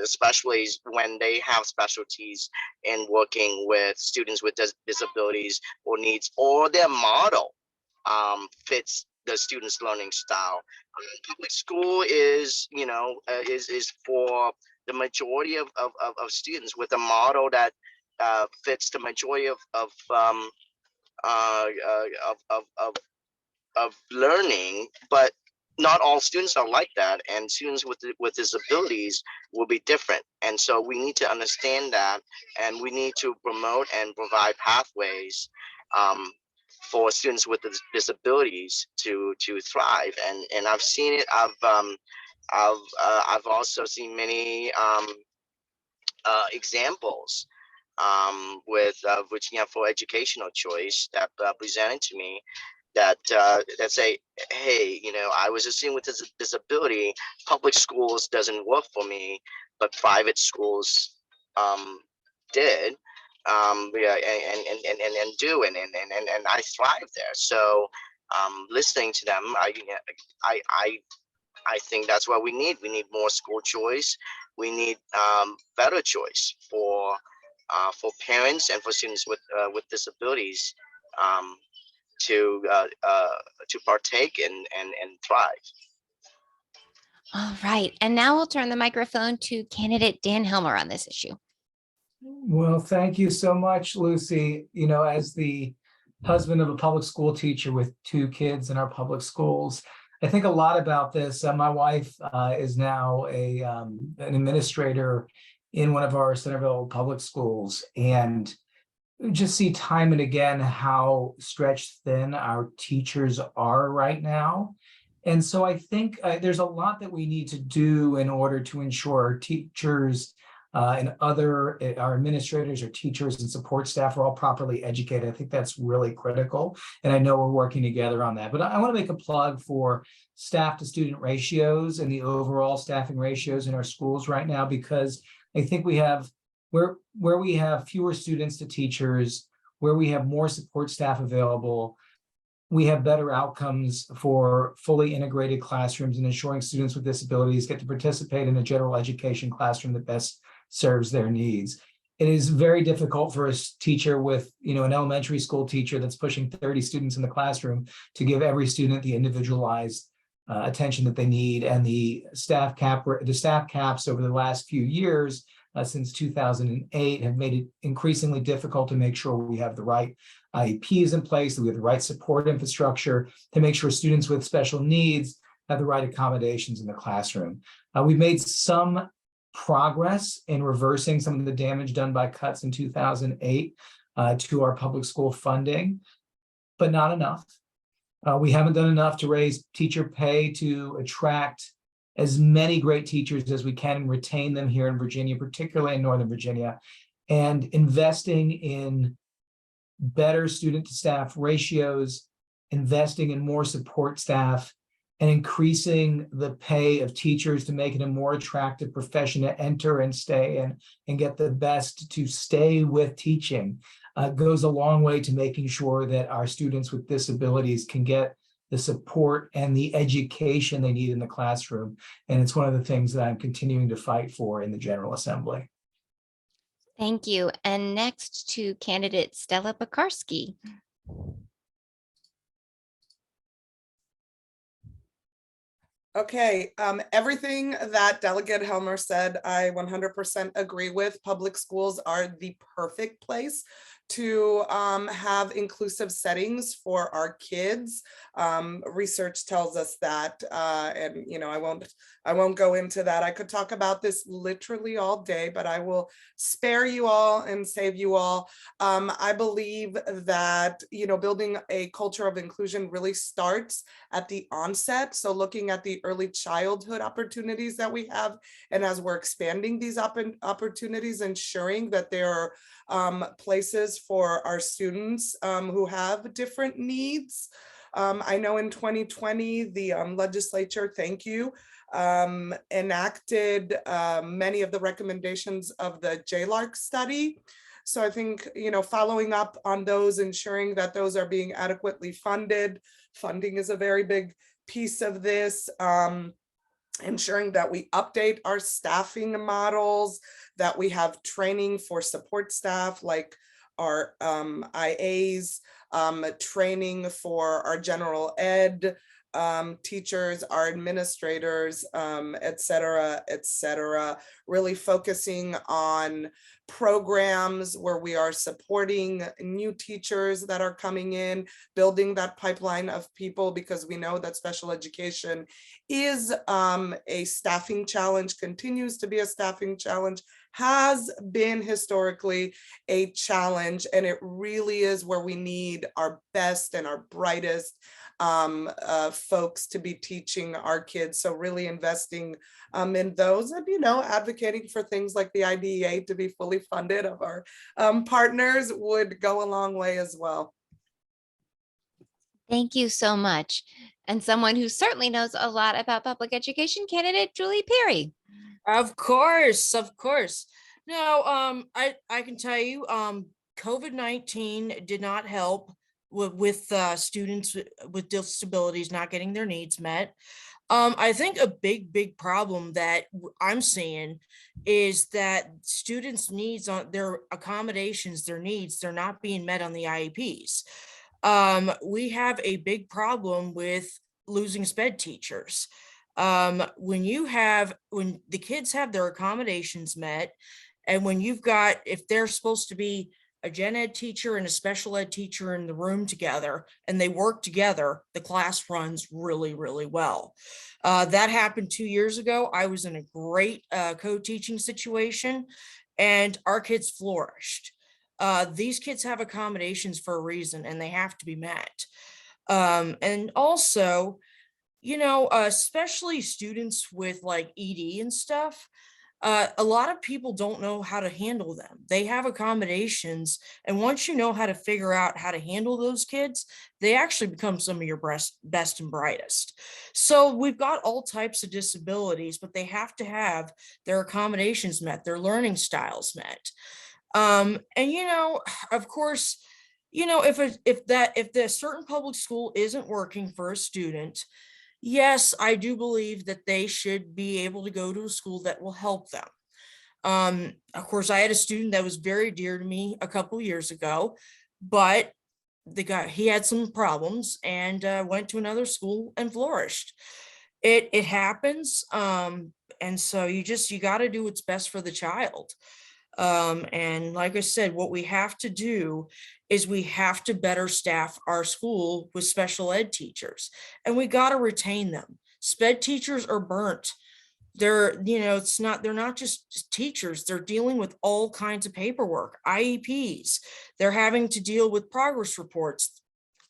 especially when they have specialties in working with students with disabilities or needs, or their model fits the student's learning style. Public school is for the majority of students with a model that fits the majority of learning, but not all students are like that, and students with disabilities will be different. And so we need to understand that, and we need to promote and provide pathways for students with disabilities to thrive. And I've seen it. I've also seen many examples with Virginia for Educational Choice that presented to me that say, hey, I was a student with a disability. Public schools doesn't work for me, but private schools did. Yeah, and do, and I thrive there. So listening to them, I think that's what we need. We need more school choice. We need better choice for parents and for students with disabilities to partake and thrive. All right. And now we'll turn the microphone to candidate Dan Helmer on this issue. Well, thank you so much, Lucy. As the husband of a public school teacher with 2 kids in our public schools, I think a lot about this. My wife is now an administrator in one of our Centerville public schools, and just see time and again how stretched thin our teachers are right now. And so I think there's a lot that we need to do in order to ensure our teachers and our administrators or teachers and support staff are all properly educated. I think that's really critical. And I know we're working together on that. But I want to make a plug for staff to student ratios and the overall staffing ratios in our schools right now, because I think we have where we have fewer students to teachers, where we have more support staff available, we have better outcomes for fully integrated classrooms and ensuring students with disabilities get to participate in a general education classroom that best serves their needs. It is very difficult for a teacher with, an elementary school teacher that's pushing 30 students in the classroom to give every student the individualized attention that they need. And the staff caps over the last few years, since 2008, have made it increasingly difficult to make sure we have the right IEPs in place, that we have the right support infrastructure to make sure students with special needs have the right accommodations in the classroom. We've made some progress in reversing some of the damage done by cuts in 2008 to our public school funding, but not enough. We haven't done enough to raise teacher pay to attract as many great teachers as we can and retain them here in Virginia, particularly in Northern Virginia, and investing in better student to staff ratios, investing in more support staff, and increasing the pay of teachers to make it a more attractive profession to enter and stay in and get the best to stay with teaching goes a long way to making sure that our students with disabilities can get the support and the education they need in the classroom. And it's one of the things that I'm continuing to fight for in the General Assembly. Thank you. And next to candidate Stella Pekarsky. Okay, everything that Delegate Helmer said, I 100% agree with. Public schools are the perfect place to have inclusive settings for our kids. Research tells us that, and I won't go into that. I could talk about this literally all day, but I will spare you all and save you all. I believe that building a culture of inclusion really starts at the onset. So looking at the early childhood opportunities that we have, and as we're expanding these opportunities, ensuring that there are places for our students who have different needs. I know in 2020, the legislature, thank you, enacted many of the recommendations of the JLARC study. So I think, following up on those, ensuring that those are being adequately funded. Funding is a very big piece of this. Ensuring that we update our staffing models, that we have training for support staff like our IAs, training for our general ed teachers, our administrators, et cetera, really focusing on programs where we are supporting new teachers that are coming in, building that pipeline of people, because we know that special education is a staffing challenge, continues to be a staffing challenge, has been historically a challenge, and it really is where we need our best and our brightest folks to be teaching our kids. So really investing in those, and advocating for things like the IDEA to be fully funded of our partners would go a long way as well. Thank you so much. And someone who certainly knows a lot about public education, candidate Julie Perry. Of course, of course. Now, I can tell you, COVID-19 did not help with students with disabilities not getting their needs met. I think a big problem that I'm seeing is that students' needs on their accommodations, their needs, they're not being met on the IEPs. We have a big problem with losing SPED teachers. When the kids have their accommodations met, and when you've got, if they're supposed to be a gen ed teacher and a special ed teacher in the room together and they work together, the class runs really well. That happened 2 years ago. I was in a great co-teaching situation and our kids flourished. These kids have accommodations for a reason and they have to be met. And also, especially students with like ED and stuff, a lot of people don't know how to handle them. They have accommodations, and once you know how to figure out how to handle those kids, they actually become some of your best and brightest. So we've got all types of disabilities, but they have to have their accommodations met, their learning styles met. And of course, if the certain public school isn't working for a student, yes, I do believe that they should be able to go to a school that will help them. Of course, I had a student that was very dear to me a couple years ago, but he had some problems and went to another school and flourished. It happens. And so you got to do what's best for the child. And like I said, what we have to do is we have to better staff our school with special ed teachers, and we got to retain them. SPED teachers are burnt. They're not just teachers. They're dealing with all kinds of paperwork, IEPs. They're having to deal with progress reports.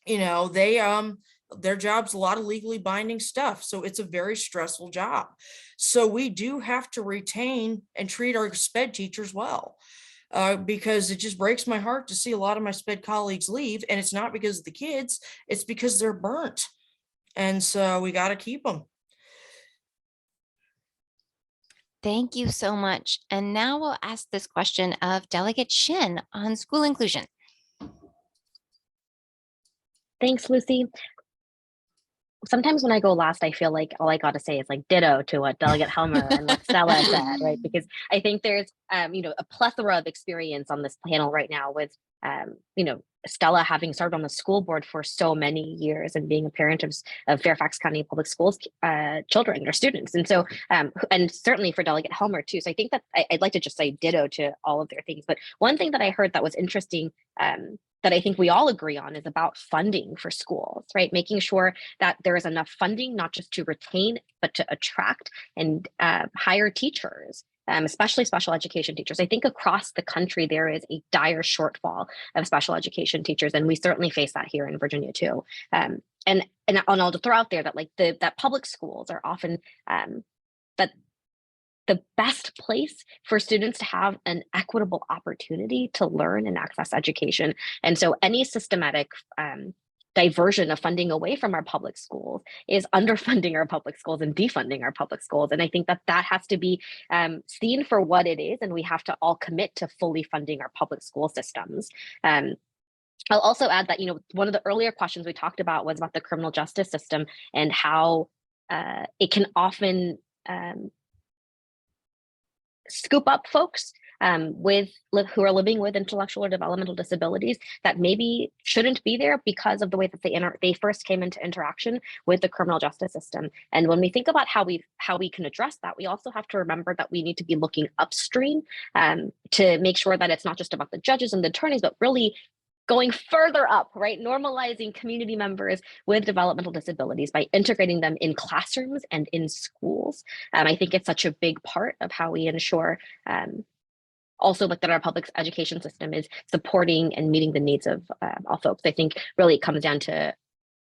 Their job's a lot of legally binding stuff. So it's a very stressful job. So we do have to retain and treat our SPED teachers well, because it just breaks my heart to see a lot of my SPED colleagues leave. And it's not because of the kids, it's because they're burnt. And so we got to keep them. Thank you so much. And now we'll ask this question of Delegate Shin on school inclusion. Thanks, Lucy. Sometimes when I go last, I feel like all I got to say is like ditto to what Delegate Helmer and what Stella said, right? Because I think there's, a plethora of experience on this panel right now with, Stella having served on the school board for so many years and being a parent of Fairfax County Public Schools children or students. And so, and certainly for Delegate Helmer too. So I think that I'd like to just say ditto to all of their things. But one thing that I heard that was interesting, that I think we all agree on, is about funding for schools, right? Making sure that there is enough funding, not just to retain, but to attract and hire teachers, especially special education teachers. I think across the country, there is a dire shortfall of special education teachers, and we certainly face that here in Virginia too. And I'll throw out there that that public schools are often the best place for students to have an equitable opportunity to learn and access education. And so any systematic diversion of funding away from our public schools is underfunding our public schools and defunding our public schools. And I think that has to be seen for what it is, and we have to all commit to fully funding our public school systems. I'll also add that, one of the earlier questions we talked about was about the criminal justice system and how it can often scoop up folks who are living with intellectual or developmental disabilities that maybe shouldn't be there because of the way that they first came into interaction with the criminal justice system. And when we think about how we can address that, we also have to remember that we need to be looking upstream to make sure that it's not just about the judges and the attorneys, but really going further up, right? Normalizing community members with developmental disabilities by integrating them in classrooms and in schools. I think it's such a big part of how we ensure also that our public education system is supporting and meeting the needs of all folks. I think really it comes down to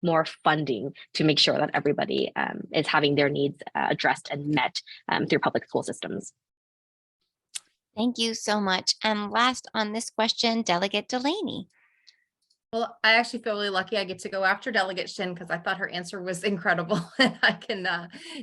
more funding to make sure that everybody is having their needs addressed and met through public school systems. Thank you so much. And last on this question, Delegate Delaney. Well, I actually feel really lucky I get to go after Delegate Shin because I thought her answer was incredible. And I can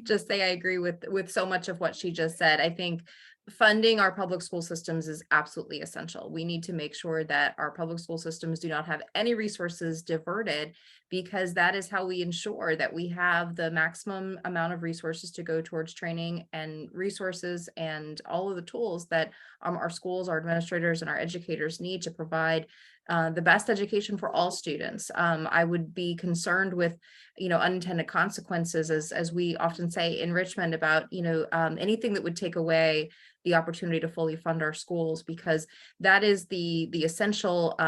just say I agree with so much of what she just said. I think funding our public school systems is absolutely essential. We need to make sure that our public school systems do not have any resources diverted, because that is how we ensure that we have the maximum amount of resources to go towards training and resources and all of the tools that our schools, our administrators, and our educators need to provide the best education for all students. I would be concerned with, unintended consequences, as we often say in Richmond, about, anything that would take away the opportunity to fully fund our schools, because that is the essential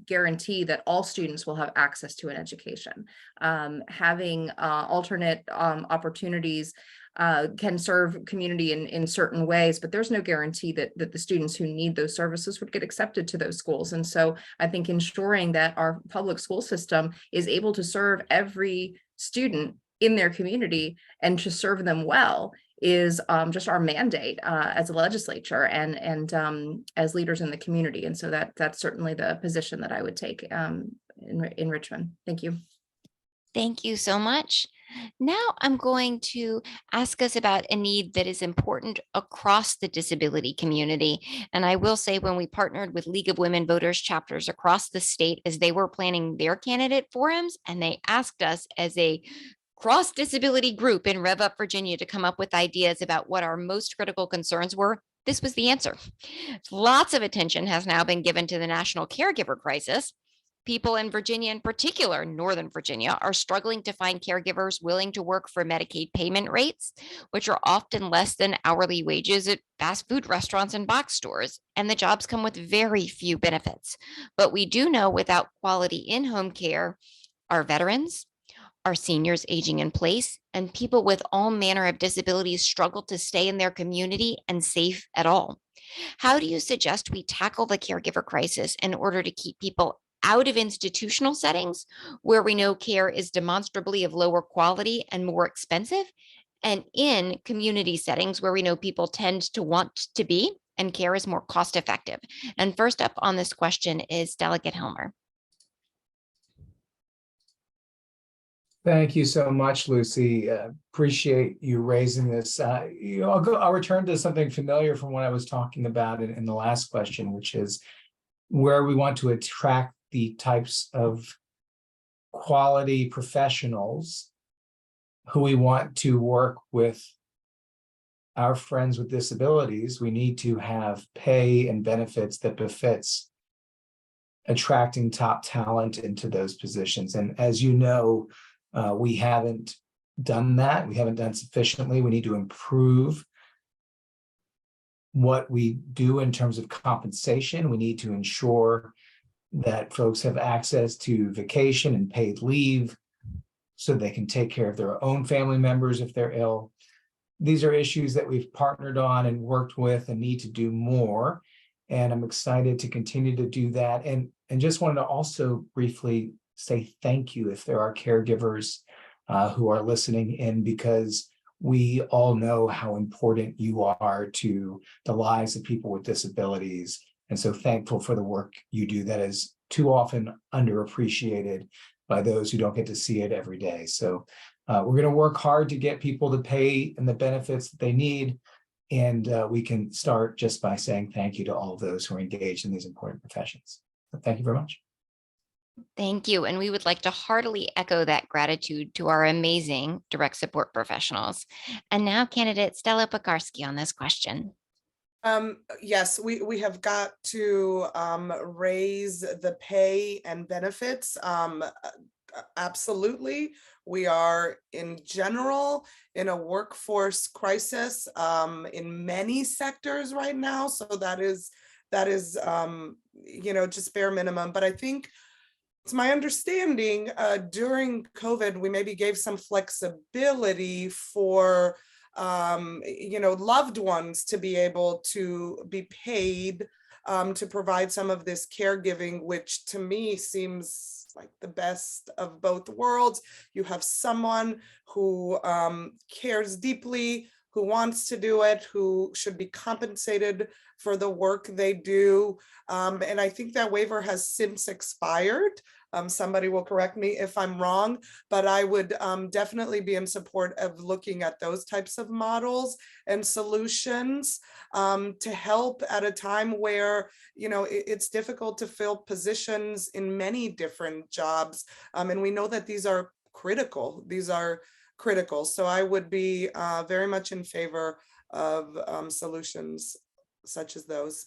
guarantee that all students will have access to an education. Having alternate opportunities can serve community in certain ways, but there's no guarantee that the students who need those services would get accepted to those schools. And so I think ensuring that our public school system is able to serve every student in their community and to serve them well is just our mandate as a legislature and as leaders in the community. And so that's certainly the position that I would take in Richmond. Thank you. Thank you so much. Now I'm going to ask us about a need that is important across the disability community. And I will say, when we partnered with League of Women Voters chapters across the state as they were planning their candidate forums, and they asked us as a cross-disability group in Rev Up Virginia to come up with ideas about what our most critical concerns were, this was the answer. Lots of attention has now been given to the national caregiver crisis. People in Virginia, in particular, Northern Virginia, are struggling to find caregivers willing to work for Medicaid payment rates, which are often less than hourly wages at fast food restaurants and box stores. And the jobs come with very few benefits. But we do know without quality in-home care, our veterans, our seniors aging in place, and people with all manner of disabilities struggle to stay in their community and safe at all. How do you suggest we tackle the caregiver crisis in order to keep people out of institutional settings where we know care is demonstrably of lower quality and more expensive, and in community settings where we know people tend to want to be and care is more cost effective? And first up on this question is Delegate Helmer. Thank you so much, Lucy. Appreciate you raising this. I'll return to something familiar from what I was talking about in the last question, which is where we want to attract the types of quality professionals who we want to work with our friends with disabilities. We need to have pay and benefits that befits attracting top talent into those positions. And as you know, we haven't done that. We haven't done sufficiently. We need to improve what we do in terms of compensation. We need to ensure that folks have access to vacation and paid leave so they can take care of their own family members if they're ill. These are issues that we've partnered on and worked with and need to do more. And I'm excited to continue to do that. And just wanted to also briefly say thank you if there are caregivers who are listening in, because we all know how important you are to the lives of people with disabilities. And so thankful for the work you do that is too often underappreciated by those who don't get to see it every day. So we're going to work hard to get people the pay and the benefits that they need. And we can start just by saying thank you to all of those who are engaged in these important professions. So thank you very much. Thank you. And we would like to heartily echo that gratitude to our amazing direct support professionals. And now candidate Stella Pekarsky on this question. Yes, we have got to raise the pay and benefits. Absolutely. We are in general in a workforce crisis in many sectors right now. So that is just bare minimum. But I think it's my understanding during COVID, we maybe gave some flexibility for loved ones to be able to be paid to provide some of this caregiving, which to me seems like the best of both worlds. You have someone who cares deeply, who wants to do it, who should be compensated for the work they do. And I think that waiver has since expired. Somebody will correct me if I'm wrong, but I would definitely be in support of looking at those types of models and solutions to help at a time where, it's difficult to fill positions in many different jobs. And we know that these are critical. So I would be very much in favor of solutions such as those.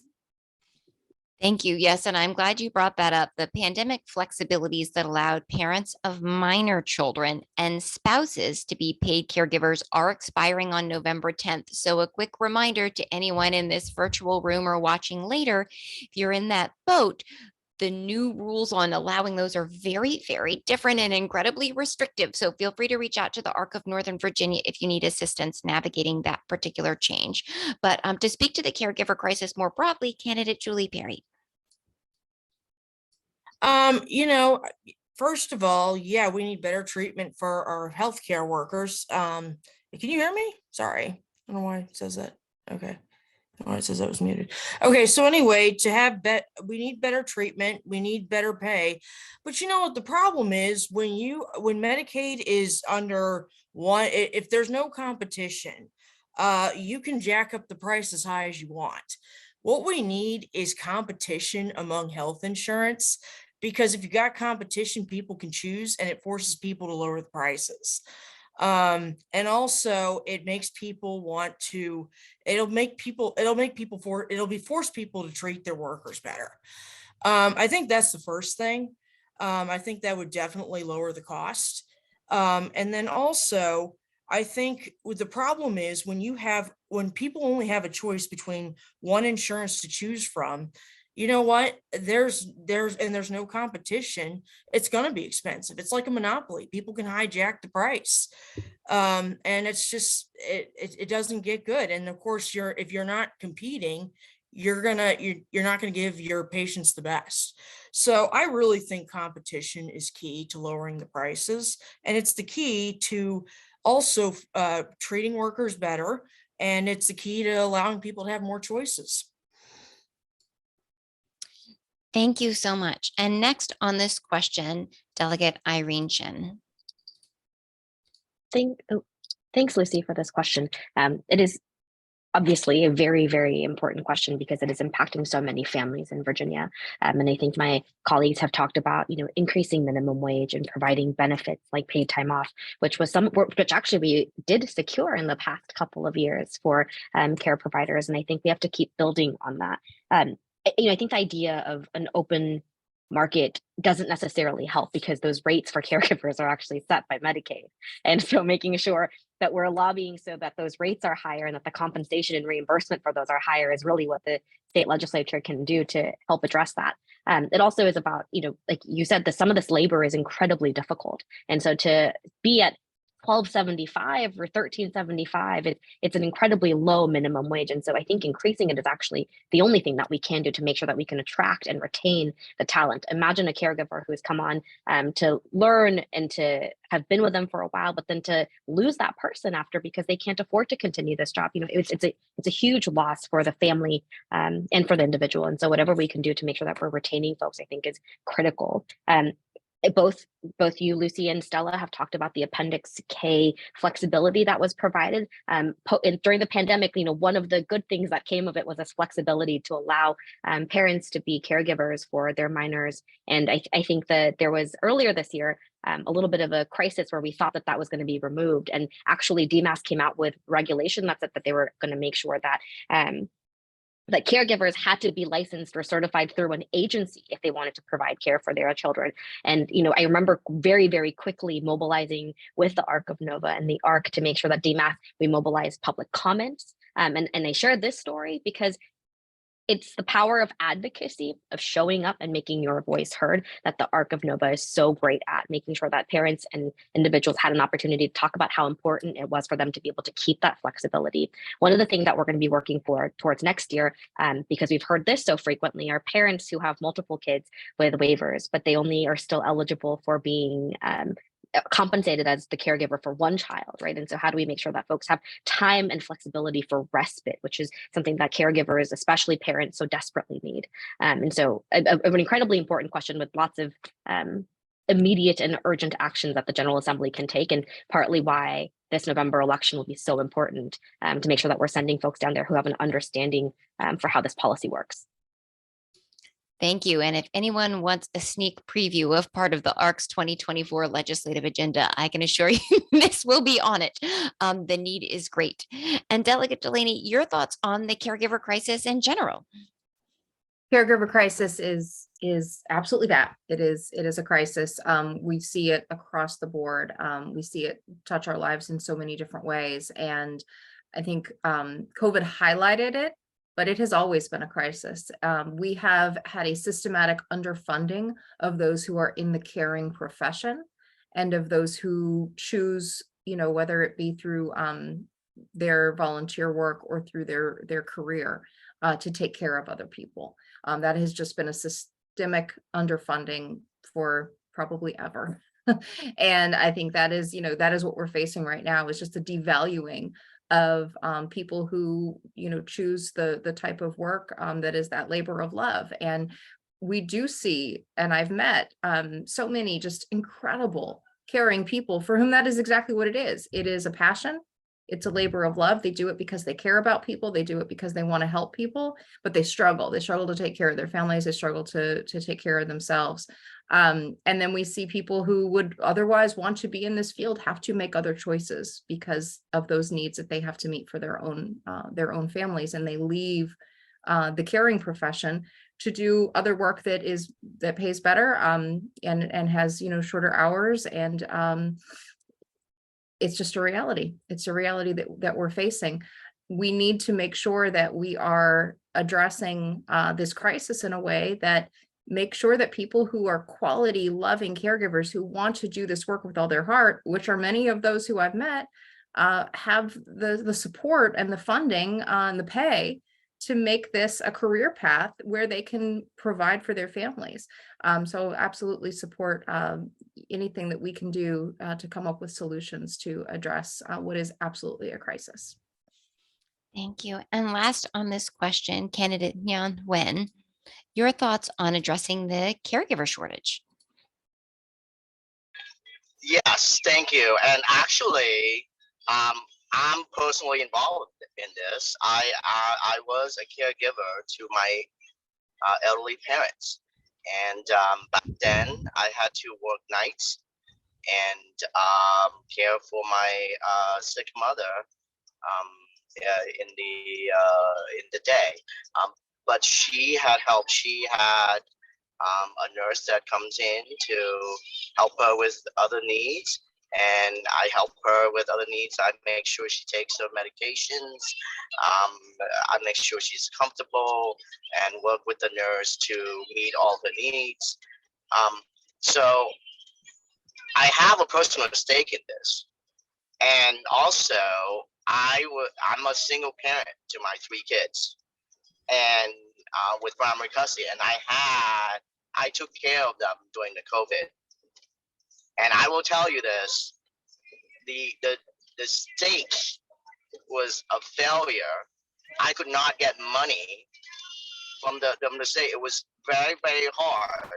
Thank you. Yes, and I'm glad you brought that up. The pandemic flexibilities that allowed parents of minor children and spouses to be paid caregivers are expiring on November 10th. So a quick reminder to anyone in this virtual room or watching later, if you're in that boat, the new rules on allowing those are very, very different and incredibly restrictive. So feel free to reach out to the ARC of Northern Virginia if you need assistance navigating that particular change. But to speak to the caregiver crisis more broadly, candidate Julie Perry. First of all, yeah, we need better treatment for our healthcare workers. Can you hear me? Sorry. I don't know why it says that. Okay. Oh, it says I was muted. Okay, so anyway, we need better treatment, we need better pay. But you know what the problem is when Medicaid is under one, if there's no competition, you can jack up the price as high as you want. What we need is competition among health insurance, because if you got competition, people can choose and it forces people to lower the prices. And also it makes people it'll force people to treat their workers better. I think that's the first thing. I think that would definitely lower the cost. And then also I think the problem is when people only have a choice between one insurance to choose from, you know what, there's no competition, it's going to be expensive. It's like a monopoly. People can hijack the price. And it's just, it doesn't get good. And of course, if you're not competing, you're not going to give your patients the best. So I really think competition is key to lowering the prices. And it's the key to also treating workers better. And it's the key to allowing people to have more choices. Thank you so much. And next on this question, Delegate Irene Shin. Thanks, Lucy, for this question. It is obviously a very, very important question because it is impacting so many families in Virginia. And I think my colleagues have talked about, increasing minimum wage and providing benefits like paid time off, which actually we did secure in the past couple of years for care providers. And I think we have to keep building on that. I think the idea of an open market doesn't necessarily help because those rates for caregivers are actually set by Medicaid. And so making sure that we're lobbying so that those rates are higher and that the compensation and reimbursement for those are higher is really what the state legislature can do to help address that. It also is about, like you said, some of this labor is incredibly difficult. And so to be at $12.75 or $13.75, it's an incredibly low minimum wage. And so I think increasing it is actually the only thing that we can do to make sure that we can attract and retain the talent. Imagine a caregiver who has come on to learn and to have been with them for a while, but then to lose that person after because they can't afford to continue this job. It's a huge loss for the family and for the individual. And so whatever we can do to make sure that we're retaining folks, I think is critical. Both you, Lucy, and Stella have talked about the Appendix K flexibility that was provided during the pandemic. One of the good things that came of it was this flexibility to allow parents to be caregivers for their minors. And I think that there was earlier this year a little bit of a crisis where we thought that was going to be removed. And actually, DMAS came out with regulation that said that they were going to make sure that that caregivers had to be licensed or certified through an agency if they wanted to provide care for their children. And, I remember very, very quickly mobilizing with the ARC of Nova and the ARC to make sure that DMACC, we mobilized public comments. And I shared this story because it's the power of advocacy, of showing up and making your voice heard, that the ARC of Nova is so great at, making sure that parents and individuals had an opportunity to talk about how important it was for them to be able to keep that flexibility. One of the things that we're going to be working for towards next year, because we've heard this so frequently, are parents who have multiple kids with waivers, but they only are still eligible for being compensated as the caregiver for one child, right? And so how do we make sure that folks have time and flexibility for respite, which is something that caregivers, especially parents, so desperately need. And so an incredibly important question with lots of immediate and urgent actions that the General Assembly can take, and partly why this November election will be so important to make sure that we're sending folks down there who have an understanding for how this policy works. Thank you. And if anyone wants a sneak preview of part of the ARC's 2024 legislative agenda, I can assure you this will be on it. The need is great. And Delegate Delaney, your thoughts on the caregiver crisis in general? Caregiver crisis is absolutely bad. It is a crisis. We see it across the board. We see it touch our lives in so many different ways. And I think COVID highlighted it, but it has always been a crisis. We have had a systematic underfunding of those who are in the caring profession and of those who choose, whether it be through their volunteer work or through their career to take care of other people. That has just been a systemic underfunding for probably ever. And I think that is what we're facing right now, is just a devaluing of people who choose the type of work that is that labor of love. And we do see, and I've met so many just incredible caring people for whom that is exactly what it is. It is a passion. It's a labor of love. They do it because they care about people. They do it because they want to help people, but they struggle. They struggle to take care of their families. They struggle to take care of themselves. And then we see people who would otherwise want to be in this field have to make other choices because of those needs that they have to meet for their own families. And they leave the caring profession to do other work that pays better and has shorter hours. And it's just a reality. It's a reality that we're facing. We need to make sure that we are addressing this crisis in a way that make sure that people who are quality, loving caregivers who want to do this work with all their heart, which are many of those who I've met, have the support and the funding and the pay to make this a career path where they can provide for their families. So absolutely support anything that we can do to come up with solutions to address what is absolutely a crisis. Thank you. And last on this question, candidate Nhan Nguyen, your thoughts on addressing the caregiver shortage? Yes, thank you. And actually, I'm personally involved in this. I was a caregiver to my elderly parents, and back then I had to work nights and care for my sick mother in the day. But she had help. She had a nurse that comes in to help her with other needs, and I help her with other needs. I make sure she takes her medications. I make sure she's comfortable and work with the nurse to meet all her needs. So I have a personal stake in this, and also I'm a single parent to my 3 kids, and with primary custody, and I took care of them during the COVID. And I will tell you this, the state was a failure. I could not get money from the state. It was very, very hard.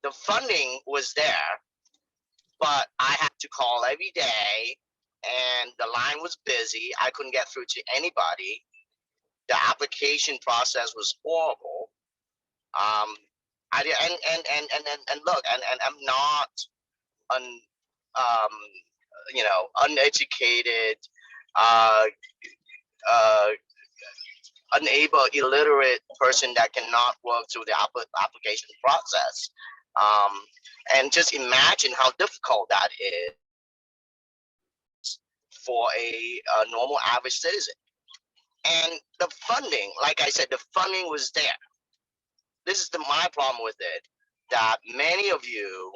The funding was there, but I had to call every day, and the line was busy. I couldn't get through to anybody. The application process was horrible. And look, and I'm not uneducated unable, illiterate person that cannot work through the application process. And just imagine how difficult that is for a normal average citizen. And the funding, like I said, the funding was there. This is my problem with it, that many of you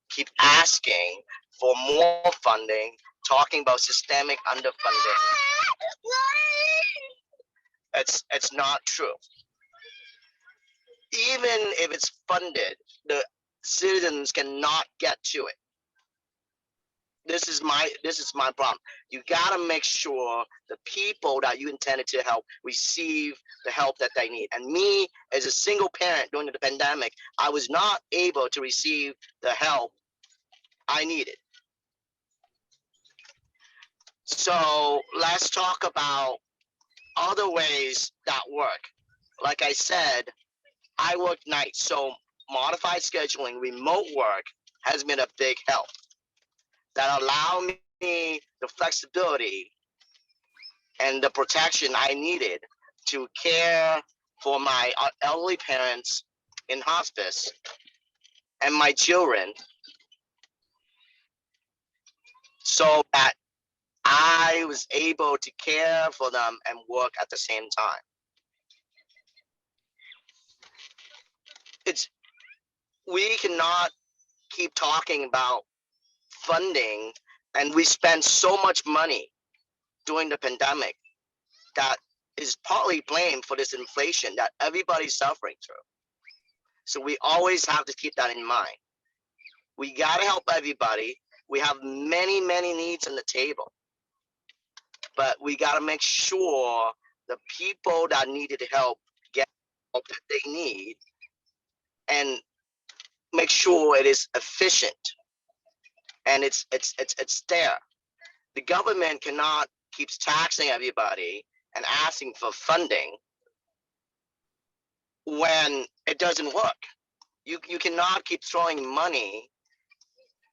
keep asking for more funding, talking about systemic underfunding. It's not true. Even if it's funded, the citizens cannot get to it. This is my problem. You gotta make sure the people that you intended to help receive the help that they need. And me, as a single parent during the pandemic, I was not able to receive the help I needed. So let's talk about other ways that work. Like I said, I work nights, so modified scheduling, remote work has been a big help. That allow me the flexibility and the protection I needed to care for my elderly parents in hospice and my children, so that I was able to care for them and work at the same time. We cannot keep talking about funding, and we spend so much money during the pandemic that is partly blamed for this inflation that everybody's suffering through. So we always have to keep that in mind. We got to help everybody. We have many, many needs on the table, but we got to make sure the people that needed help get help that they need, and make sure it is efficient and it's there. The government cannot keep taxing everybody and asking for funding when it doesn't work. You cannot keep throwing money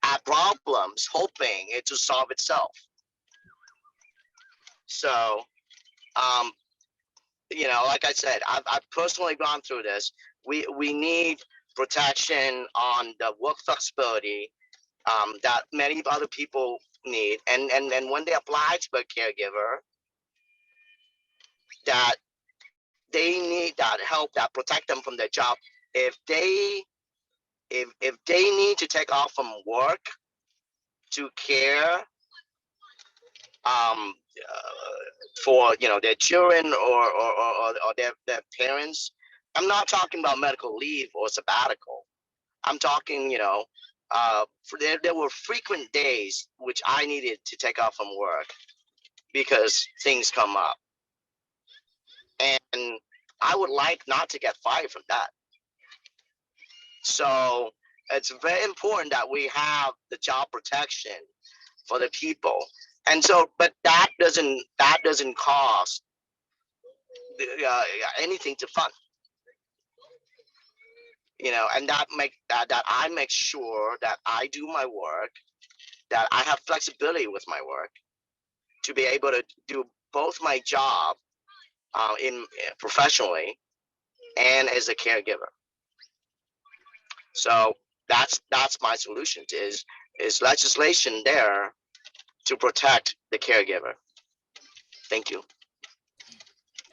at problems hoping it to solve itself. So like I said, I've personally gone through this. We need protection on the work flexibility that many other people need, and when they apply to a caregiver, that they need that help that protect them from their job. If they need to take off from work to care for their children or their parents, I'm not talking about medical leave or sabbatical. I'm talking there were frequent days which I needed to take off from work because things come up, and I would like not to get fired from that. So it's very important that we have the job protection for the people. And so, but that doesn't cost anything to fund, and that I make sure that I do my work, that I have flexibility with my work to be able to do both my job professionally and as a caregiver. So that's my solution is legislation there to protect the caregiver. Thank you.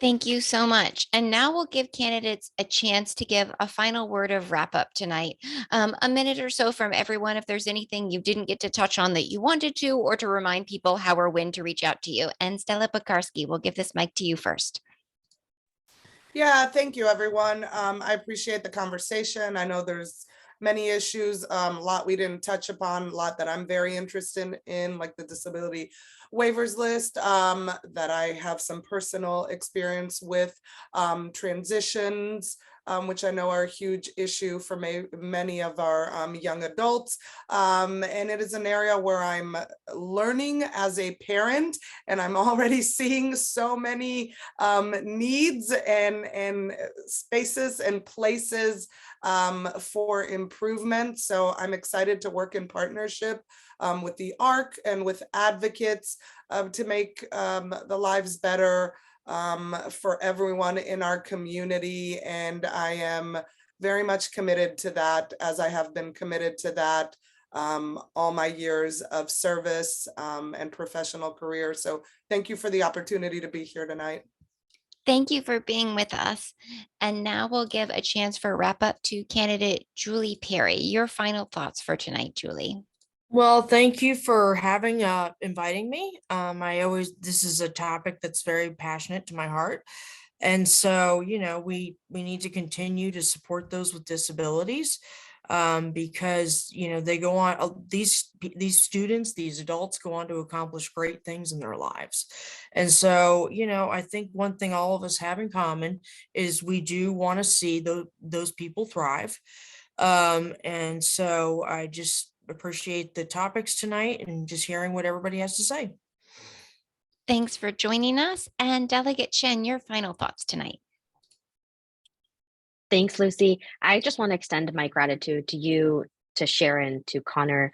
Thank you so much. And now we'll give candidates a chance to give a final word of wrap up tonight. A minute or so from everyone if there's anything you didn't get to touch on that you wanted to, or to remind people how or when to reach out to you. And Stella Pekarsky, we'll give this mic to you first. Yeah, thank you, everyone. I appreciate the conversation. I know there's many issues, a lot we didn't touch upon, a lot that I'm very interested in, like the disability waivers list, that I have some personal experience with, transitions, which I know are a huge issue for many of our young adults. And it is an area where I'm learning as a parent, and I'm already seeing so many needs and spaces and places for improvement. So I'm excited to work in partnership with the ARC and with advocates to make the lives better for everyone in our community. And I am very much committed to that, as I have been committed to that all my years of service and professional career. So thank you for the opportunity to be here tonight. Thank you for being with us. And now we'll give a chance for wrap up to candidate Julie Perry. Your final thoughts for tonight, Julie. Well, thank you for having inviting me. This is a topic that's very passionate to my heart. And so, we need to continue to support those with disabilities, because, they go on, these students, these adults go on to accomplish great things in their lives. And so, I think one thing all of us have in common is we do want to see those people thrive. And so I just appreciate the topics tonight and just hearing what everybody has to say. Thanks for joining us. And Delegate Chen, your final thoughts tonight. Thanks, Lucy. I just want to extend my gratitude to you, to Sharon, to Connor,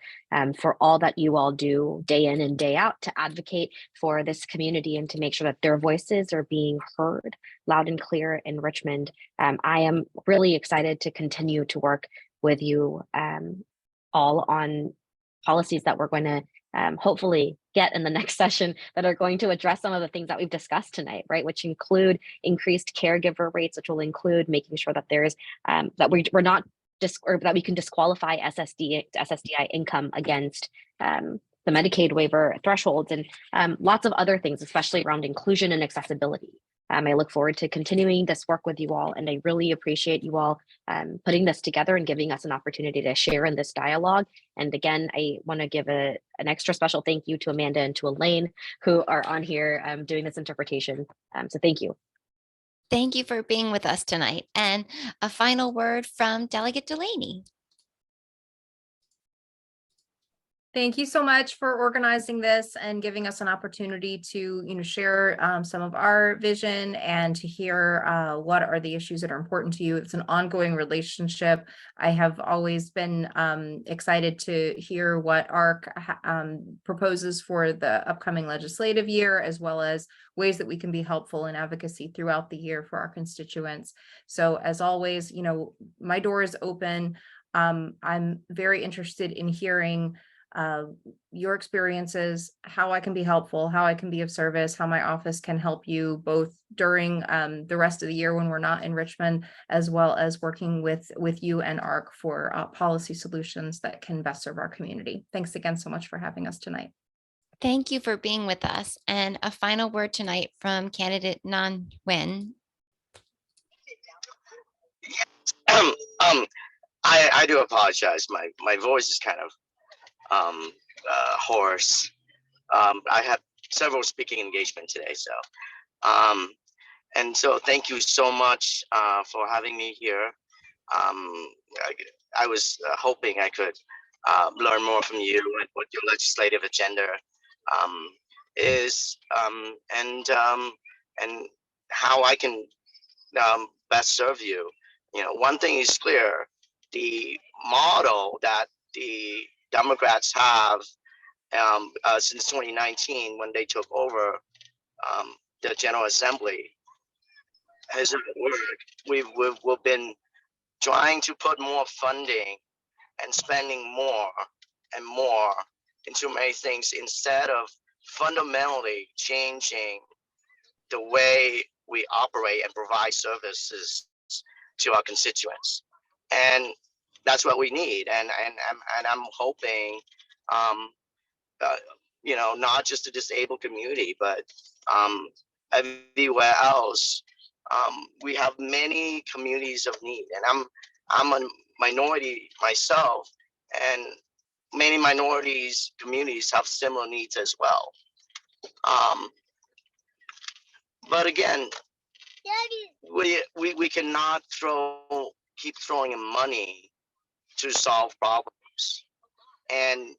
for all that you all do day in and day out to advocate for this community and to make sure that their voices are being heard loud and clear in Richmond. I am really excited to continue to work with you all on policies that we're going to hopefully get in the next session that are going to address some of the things that we've discussed tonight, right? Which include increased caregiver rates, which will include making sure that there's that we're not or that we can disqualify SSDI income against the Medicaid waiver thresholds, and lots of other things, especially around inclusion and accessibility. I look forward to continuing this work with you all, and I really appreciate you all putting this together and giving us an opportunity to share in this dialogue. And again, I want to give an extra special thank you to Amanda and to Elaine, who are on here doing this interpretation. So thank you. Thank you for being with us tonight. And a final word from Delegate Delaney. Thank you so much for organizing this and giving us an opportunity to, share some of our vision and to hear what are the issues that are important to you. It's an ongoing relationship. I have always been excited to hear what ARC proposes for the upcoming legislative year, as well as ways that we can be helpful in advocacy throughout the year for our constituents. So as always, my door is open. I'm very interested in hearing your experiences, how I can be helpful, how I can be of service, how my office can help you both during the rest of the year when we're not in Richmond, as well as working with you and ARC for policy solutions that can best serve our community. Thanks again so much for having us tonight. Thank you for being with us. And a final word tonight from candidate Nan Nguyen. I do apologize. My voice is kind of hoarse. I have several speaking engagements today, so and so thank you so much for having me here. I was hoping I could learn more from you and what your legislative agenda is, and how I can best serve you. One thing is clear: the model that the Democrats have since 2019, when they took over the General Assembly, hasn't worked. We've been trying to put more funding and spending more and more into many things instead of fundamentally changing the way we operate and provide services to our constituents. And that's what we need. And I'm hoping, not just the disabled community, but everywhere else. We have many communities of need, and I'm a minority myself, and many minorities communities have similar needs as well. But again, we cannot keep throwing in money to solve problems and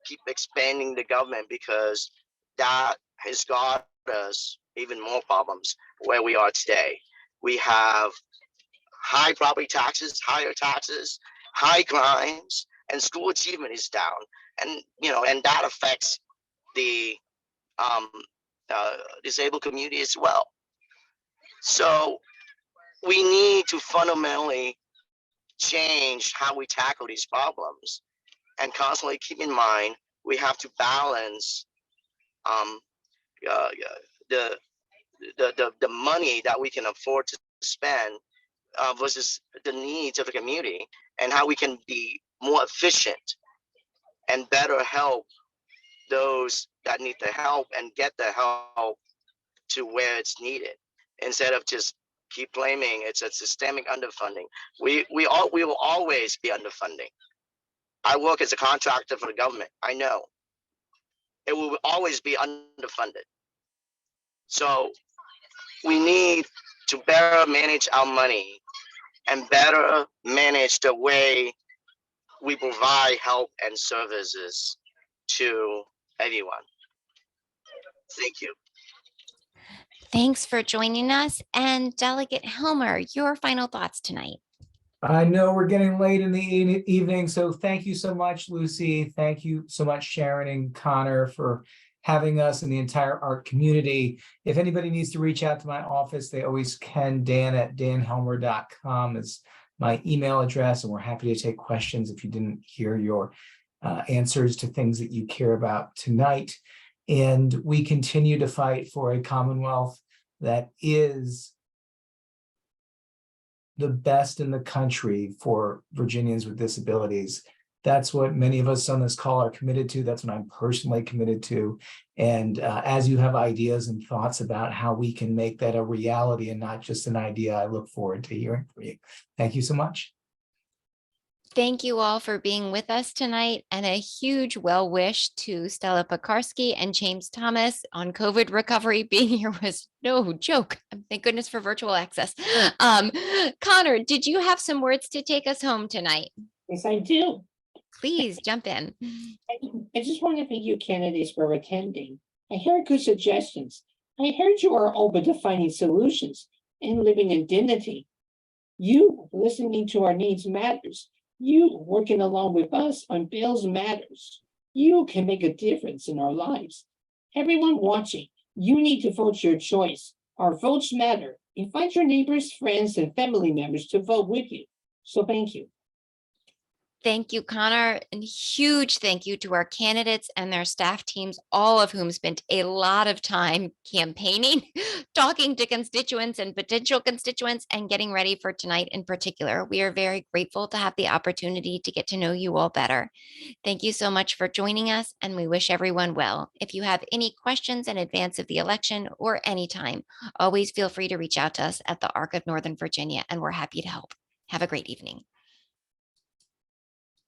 keep expanding the government, because that has got us even more problems where we are today. We have high property taxes, higher taxes, high crimes, and school achievement is down. And and that affects the disabled community as well. So we need to fundamentally change how we tackle these problems, and constantly keep in mind we have to balance um, uh, the money that we can afford to spend versus the needs of the community, and how we can be more efficient and better help those that need the help and get the help to where it's needed, instead of just keep blaming it's a systemic underfunding. We will always be underfunding. I work as a contractor for the government. I know it will always be underfunded. So we need to better manage our money and better manage the way we provide help and services to everyone. Thank you. Thanks for joining us. And Delegate Helmer, your final thoughts tonight. I know we're getting late in the evening, so thank you so much, Lucy. Thank you so much, Sharon and Connor, for having us and the entire ARC community. If anybody needs to reach out to my office, they always can. Dan@danhelmer.com is my email address, and we're happy to take questions if you didn't hear your answers to things that you care about tonight. And we continue to fight for a Commonwealth that is the best in the country for Virginians with disabilities. That's what many of us on this call are committed to. That's what I'm personally committed to. And as you have ideas and thoughts about how we can make that a reality and not just an idea, I look forward to hearing from you. Thank you so much. Thank you all for being with us tonight, and a huge well wish to Stella Pekarsky and James Thomas on COVID recovery. Being here was no joke. Thank goodness for virtual access. Connor, did you have some words to take us home tonight? Yes, I do. Please jump in. I just want to thank you candidates for attending. I heard good suggestions. I heard you are open to finding solutions and living in dignity. You listening to our needs matters. You working along with us on bills matters. You can make a difference in our lives. Everyone watching, you need to vote your choice. Our votes matter. Invite your neighbors, friends, and family members to vote with you. So thank you. Thank you, Connor, and huge thank you to our candidates and their staff teams, all of whom spent a lot of time campaigning, talking to constituents and potential constituents, and getting ready for tonight in particular. We are very grateful to have the opportunity to get to know you all better. Thank you so much for joining us, and we wish everyone well. If you have any questions in advance of the election or anytime, always feel free to reach out to us at the ARC of Northern Virginia, and we're happy to help. Have a great evening.